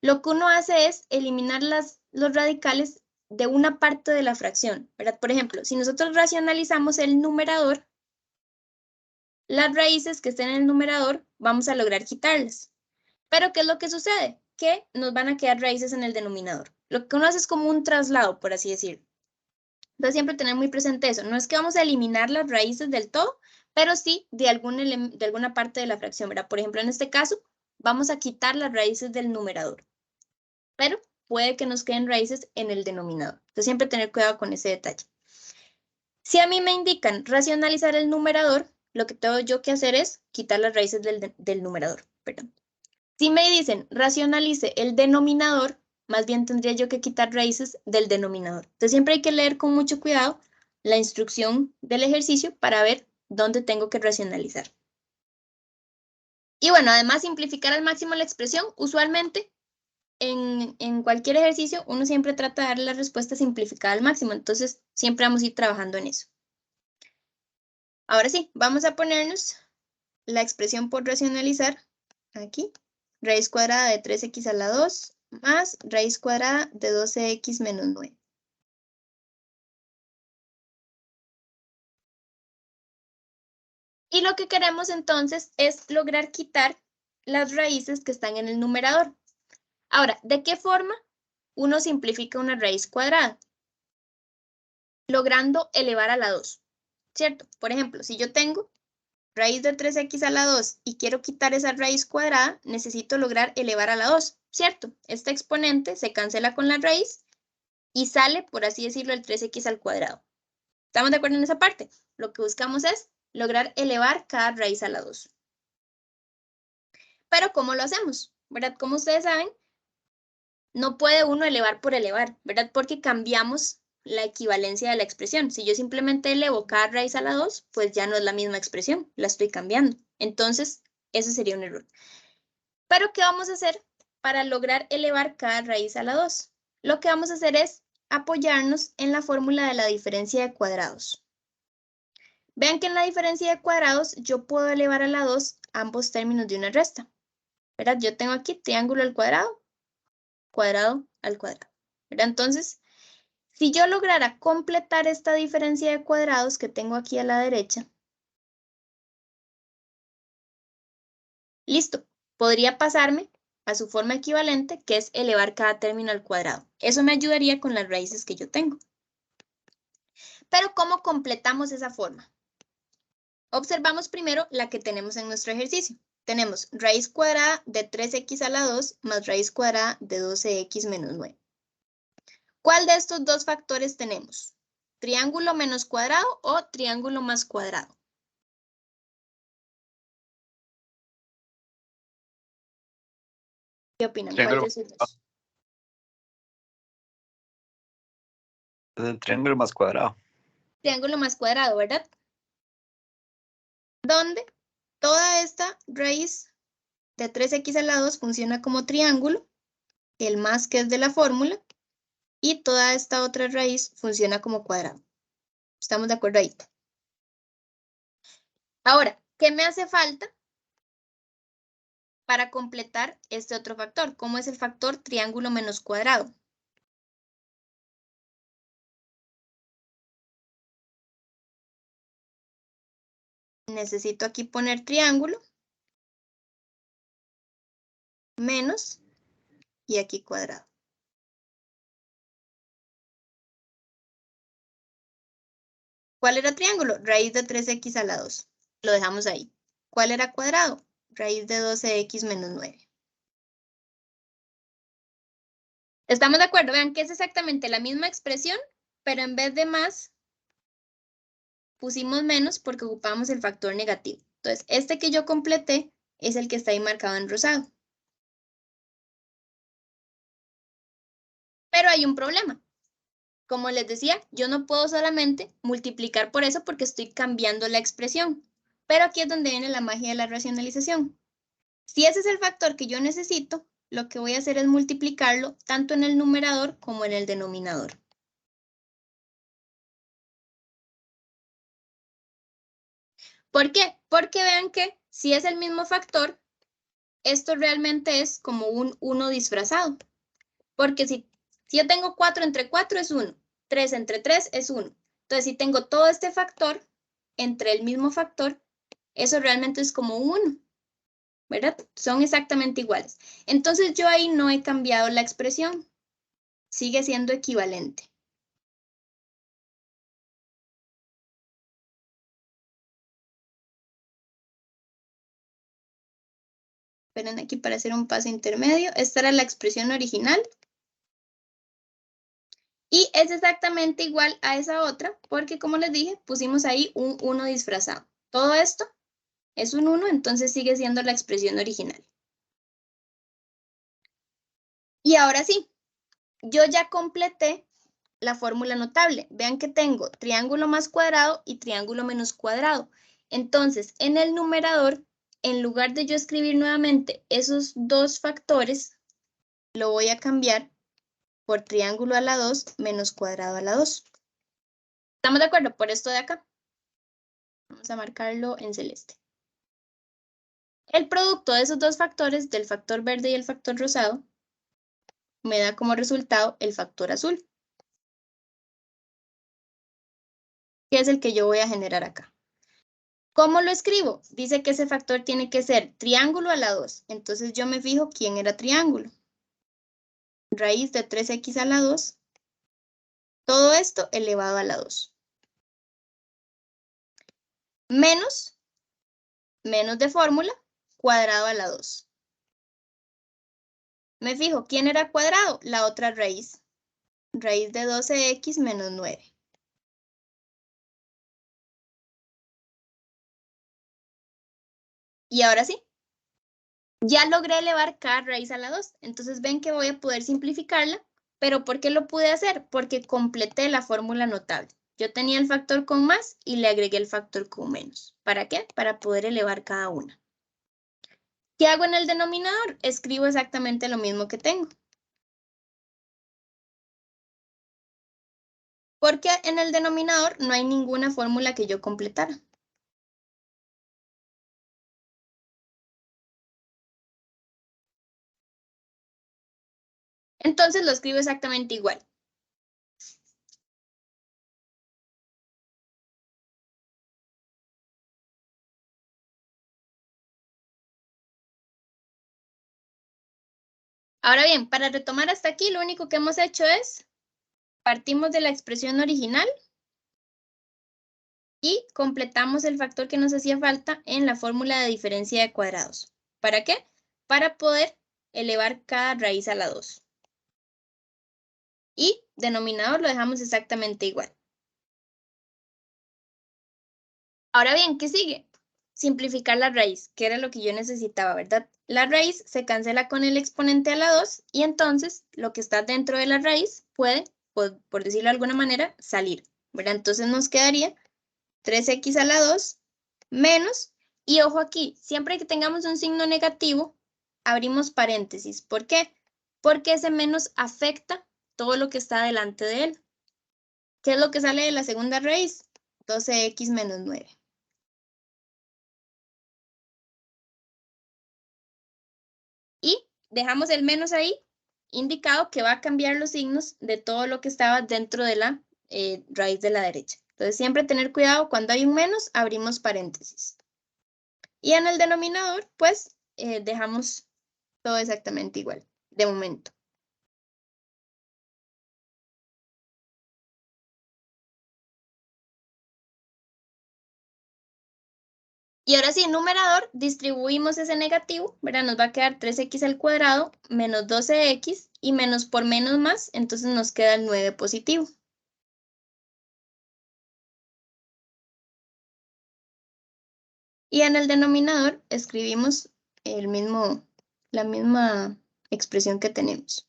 Lo que uno hace es eliminar los radicales de una parte de la fracción, ¿verdad? Por ejemplo, si nosotros racionalizamos el numerador, las raíces que estén en el numerador vamos a lograr quitarlas. Pero ¿qué es lo que sucede? Que nos van a quedar raíces en el denominador. Lo que uno hace es como un traslado, por así decirlo. Entonces siempre tener muy presente eso. No es que vamos a eliminar las raíces del todo, pero sí de alguna parte de la fracción, ¿verdad? Por ejemplo, en este caso, vamos a quitar las raíces del numerador. Pero puede que nos queden raíces en el denominador. Entonces siempre tener cuidado con ese detalle. Si a mí me indican racionalizar el numerador, lo que tengo yo que hacer es quitar las raíces del numerador, perdón. Si me dicen racionalice el denominador, más bien tendría yo que quitar raíces del denominador. Entonces siempre hay que leer con mucho cuidado la instrucción del ejercicio para ver dónde tengo que racionalizar. Y bueno, además simplificar al máximo la expresión. Usualmente en cualquier ejercicio uno siempre trata de dar la respuesta simplificada al máximo. Entonces siempre vamos a ir trabajando en eso. Ahora sí, vamos a ponernos la expresión por racionalizar aquí. Raíz cuadrada de 3x a la 2 más raíz cuadrada de 12x menos 9. Y lo que queremos entonces es lograr quitar las raíces que están en el numerador. Ahora, ¿de qué forma uno simplifica una raíz cuadrada? Logrando elevar a la 2, ¿cierto? Por ejemplo, si yo tengo raíz de 3x a la 2 y quiero quitar esa raíz cuadrada, necesito lograr elevar a la 2, ¿cierto? Este exponente se cancela con la raíz y sale, por así decirlo, el 3x al cuadrado. ¿Estamos de acuerdo en esa parte? Lo que buscamos es lograr elevar cada raíz a la 2. Pero ¿cómo lo hacemos? ¿Verdad? Como ustedes saben, no puede uno elevar por elevar, ¿verdad? Porque cambiamos la equivalencia de la expresión. Si yo simplemente elevo cada raíz a la 2, pues ya no es la misma expresión, la estoy cambiando. Entonces, eso sería un error. Pero ¿qué vamos a hacer para lograr elevar cada raíz a la 2? Lo que vamos a hacer es apoyarnos en la fórmula de la diferencia de cuadrados. Vean que en la diferencia de cuadrados yo puedo elevar a la 2 ambos términos de una resta. ¿Verdad? Yo tengo aquí triángulo al cuadrado, cuadrado al cuadrado. ¿Verdad? Entonces, si yo lograra completar esta diferencia de cuadrados que tengo aquí a la derecha, listo, podría pasarme a su forma equivalente, que es elevar cada término al cuadrado. Eso me ayudaría con las raíces que yo tengo. Pero ¿cómo completamos esa forma? Observamos primero la que tenemos en nuestro ejercicio. Tenemos raíz cuadrada de 3x a la 2 más raíz cuadrada de 12x menos 9. ¿Cuál de estos dos factores tenemos? ¿Triángulo menos cuadrado o triángulo más cuadrado? ¿Qué opinan? ¿Cuál de esos dos? Es el triángulo más cuadrado. Triángulo más cuadrado, ¿verdad? Donde toda esta raíz de 3x a la 2 funciona como triángulo, el más que es de la fórmula, y toda esta otra raíz funciona como cuadrado. ¿Estamos de acuerdo ahí? Ahora, ¿qué me hace falta para completar este otro factor? ¿Cómo es el factor triángulo menos cuadrado? Necesito aquí poner triángulo menos y aquí cuadrado. ¿Cuál era triángulo? Raíz de 3x a la 2. Lo dejamos ahí. ¿Cuál era cuadrado? Raíz de 12x menos 9. ¿Estamos de acuerdo? Vean que es exactamente la misma expresión, pero en vez de más, pusimos menos porque ocupamos el factor negativo. Entonces, este que yo completé es el que está ahí marcado en rosado. Pero hay un problema. Como les decía, yo no puedo solamente multiplicar por eso porque estoy cambiando la expresión. Pero aquí es donde viene la magia de la racionalización. Si ese es el factor que yo necesito, lo que voy a hacer es multiplicarlo tanto en el numerador como en el denominador. ¿Por qué? Porque vean que si es el mismo factor, esto realmente es como un 1 disfrazado. Porque si yo tengo 4 entre 4 es 1, 3 entre 3 es 1. Entonces, si tengo todo este factor entre el mismo factor, eso realmente es como 1, ¿verdad? Son exactamente iguales. Entonces, yo ahí no he cambiado la expresión. Sigue siendo equivalente. Esperen aquí para hacer un paso intermedio. Esta era la expresión original. Y es exactamente igual a esa otra, porque como les dije, pusimos ahí un 1 disfrazado. Todo esto es un 1, entonces sigue siendo la expresión original. Y ahora sí, yo ya completé la fórmula notable. Vean que tengo triángulo más cuadrado y triángulo menos cuadrado. Entonces, en el numerador, en lugar de yo escribir nuevamente esos dos factores, lo voy a cambiar por triángulo a la 2 menos cuadrado a la 2. ¿Estamos de acuerdo? Por esto de acá. Vamos a marcarlo en celeste. El producto de esos dos factores, del factor verde y el factor rosado, me da como resultado el factor azul, que es el que yo voy a generar acá. ¿Cómo lo escribo? Dice que ese factor tiene que ser triángulo a la 2. Entonces yo me fijo quién era triángulo. Raíz de 3x a la 2. Todo esto elevado a la 2. Menos de fórmula, cuadrado a la 2. Me fijo, ¿quién era cuadrado? La otra raíz. Raíz de 12x menos 9. Y ahora sí, ya logré elevar cada raíz a la 2. Entonces ven que voy a poder simplificarla. ¿Pero por qué lo pude hacer? Porque completé la fórmula notable. Yo tenía el factor con más y le agregué el factor con menos. ¿Para qué? Para poder elevar cada una. ¿Qué hago en el denominador? Escribo exactamente lo mismo que tengo. Porque en el denominador no hay ninguna fórmula que yo completara. Entonces lo escribo exactamente igual. Ahora bien, para retomar hasta aquí, lo único que hemos hecho es, partimos de la expresión original y completamos el factor que nos hacía falta en la fórmula de diferencia de cuadrados. ¿Para qué? Para poder elevar cada raíz a la 2. Y denominador lo dejamos exactamente igual. Ahora bien, ¿qué sigue? Simplificar la raíz, que era lo que yo necesitaba, ¿verdad? La raíz se cancela con el exponente a la 2 y entonces lo que está dentro de la raíz puede, por decirlo de alguna manera, salir, ¿verdad? Entonces nos quedaría 3x a la 2 menos, y ojo aquí, siempre que tengamos un signo negativo, abrimos paréntesis. ¿Por qué? Porque ese menos afecta todo lo que está delante de él. ¿Qué es lo que sale de la segunda raíz? 12x menos 9. Y dejamos el menos ahí, indicado que va a cambiar los signos de todo lo que estaba dentro de la raíz de la derecha. Entonces siempre tener cuidado, cuando hay un menos, abrimos paréntesis. Y en el denominador, pues, dejamos todo exactamente igual, de momento. Y ahora sí, en numerador, distribuimos ese negativo, ¿verdad? Nos va a quedar 3x al cuadrado menos 12x y menos por menos más, entonces nos queda el 9 positivo. Y en el denominador escribimos la misma expresión que tenemos.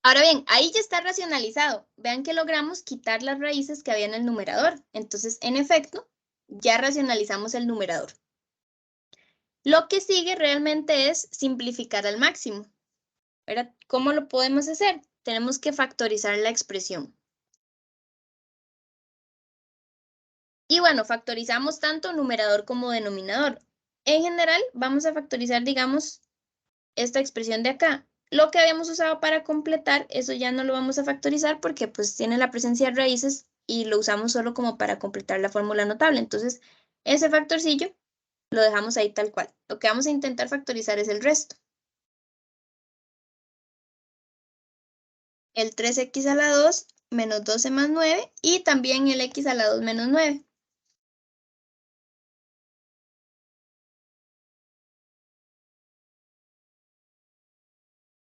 Ahora bien, ahí ya está racionalizado. Vean que logramos quitar las raíces que había en el numerador. Entonces, en efecto, ya racionalizamos el numerador. Lo que sigue realmente es simplificar al máximo. ¿Verdad? ¿Cómo lo podemos hacer? Tenemos que factorizar la expresión. Y bueno, factorizamos tanto numerador como denominador. En general, vamos a factorizar, digamos, esta expresión de acá. Lo que habíamos usado para completar, eso ya no lo vamos a factorizar porque pues tiene la presencia de raíces y lo usamos solo como para completar la fórmula notable. Entonces, ese factorcillo lo dejamos ahí tal cual. Lo que vamos a intentar factorizar es el resto. El 3x a la 2 menos 12 más 9 y también el x a la 2 menos 9.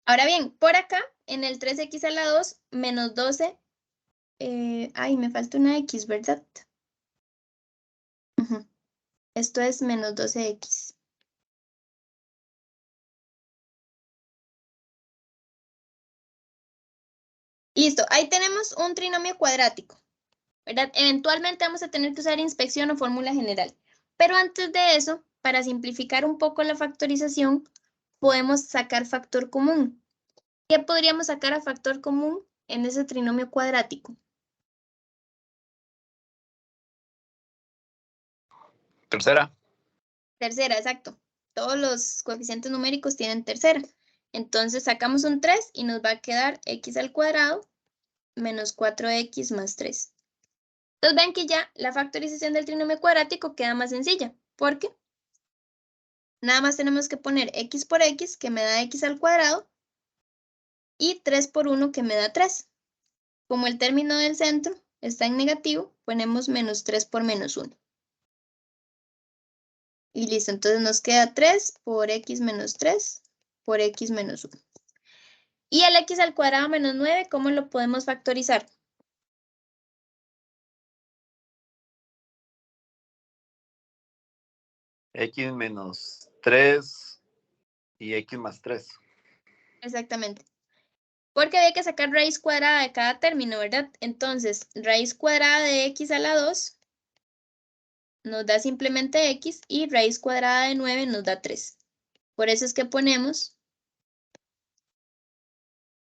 Ahora bien, por acá, en el 3x a la 2 menos 12, ay, me falta una x, ¿verdad? Esto es menos 12x. Listo, ahí tenemos un trinomio cuadrático, ¿verdad? Eventualmente vamos a tener que usar inspección o fórmula general. Pero antes de eso, para simplificar un poco la factorización, podemos sacar factor común. ¿Qué podríamos sacar a factor común en ese trinomio cuadrático? Tercera. Tercera, exacto. Todos los coeficientes numéricos tienen tercera. Entonces sacamos un 3 y nos va a quedar x al cuadrado menos 4x más 3. Entonces ven que ya la factorización del trinomio cuadrático queda más sencilla, porque nada más tenemos que poner x por x, que me da x al cuadrado, y 3 por 1, que me da 3. Como el término del centro está en negativo, ponemos menos 3 por menos 1. Y listo, entonces nos queda 3 por x menos 3 por x menos 1. Y el x al cuadrado menos 9, ¿cómo lo podemos factorizar? X menos 3 y X más 3. Exactamente. Porque había que sacar raíz cuadrada de cada término, ¿verdad? Entonces, raíz cuadrada de x a la 2 nos da simplemente x y raíz cuadrada de 9 nos da 3. Por eso es que ponemos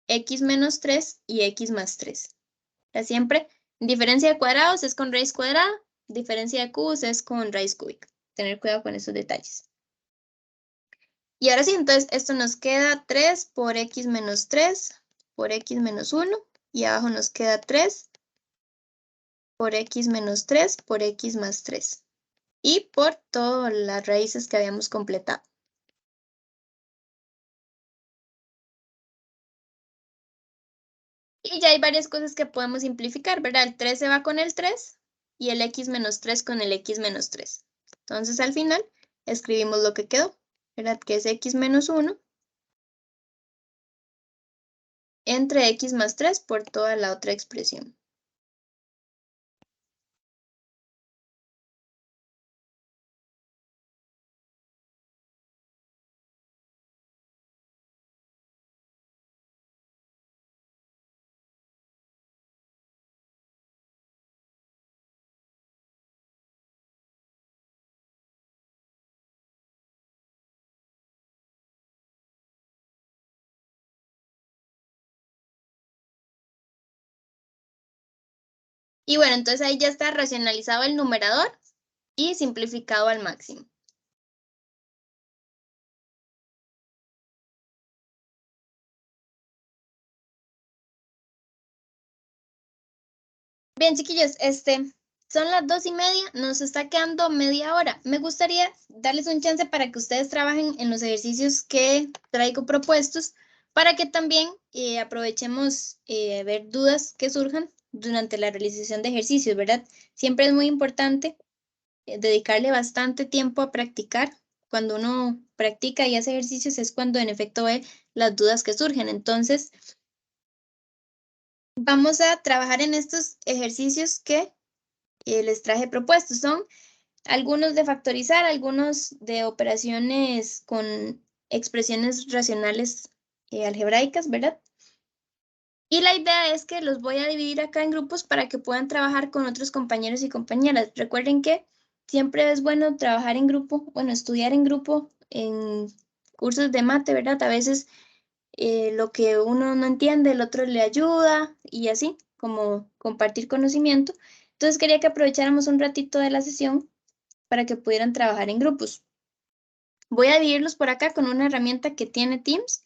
x menos 3 y x más 3. O sea, siempre diferencia de cuadrados es con raíz cuadrada, diferencia de cubos es con raíz cúbica. Tener cuidado con esos detalles. Y ahora sí, entonces esto nos queda 3 por x menos 3 por x menos 1 y abajo nos queda 3 por x menos 3 por x más 3 y por todas las raíces que habíamos completado. Y ya hay varias cosas que podemos simplificar, ¿verdad? El 3 se va con el 3 y el x menos 3 con el x menos 3. Entonces al final escribimos lo que quedó, ¿verdad? Que es x menos 1 entre x más 3 por toda la otra expresión. Y bueno, entonces ahí ya está racionalizado el numerador y simplificado al máximo. Bien, chiquillos, son las 2:30, nos está quedando media hora. Me gustaría darles un chance para que ustedes trabajen en los ejercicios que traigo propuestos, para que también aprovechemos ver dudas que surjan durante la realización de ejercicios, ¿verdad? Siempre es muy importante dedicarle bastante tiempo a practicar. Cuando uno practica y hace ejercicios es cuando en efecto ve las dudas que surgen. Entonces, vamos a trabajar en estos ejercicios que les traje propuestos. Son algunos de factorizar, algunos de operaciones con expresiones racionales algebraicas, ¿verdad? Y la idea es que los voy a dividir acá en grupos para que puedan trabajar con otros compañeros y compañeras. Recuerden que siempre es bueno trabajar en grupo, bueno, estudiar en grupo en cursos de mate, ¿verdad? A veces lo que uno no entiende, el otro le ayuda y así, como compartir conocimiento. Entonces quería que aprovecháramos un ratito de la sesión para que pudieran trabajar en grupos. Voy a dividirlos por acá con una herramienta que tiene Teams.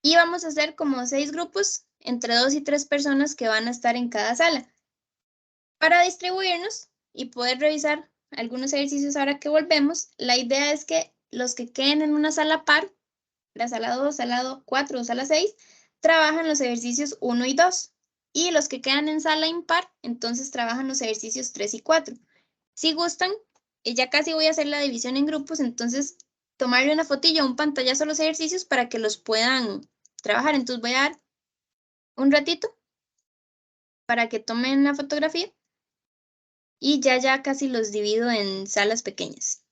Y vamos a hacer como 6 grupos, entre 2 y 3 personas que van a estar en cada sala. Para distribuirnos y poder revisar algunos ejercicios ahora que volvemos, la idea es que los que queden en una sala par, la sala 2, sala 4 o sala 6, trabajan los ejercicios 1 y 2. Y los que quedan en sala impar, entonces trabajan los ejercicios 3 y 4. Si gustan, ya casi voy a hacer la división en grupos, entonces tomarle una fotillo o un pantallazo a los ejercicios para que los puedan trabajar. Entonces voy a dar un ratito para que tomen la fotografía y ya casi los divido en salas pequeñas.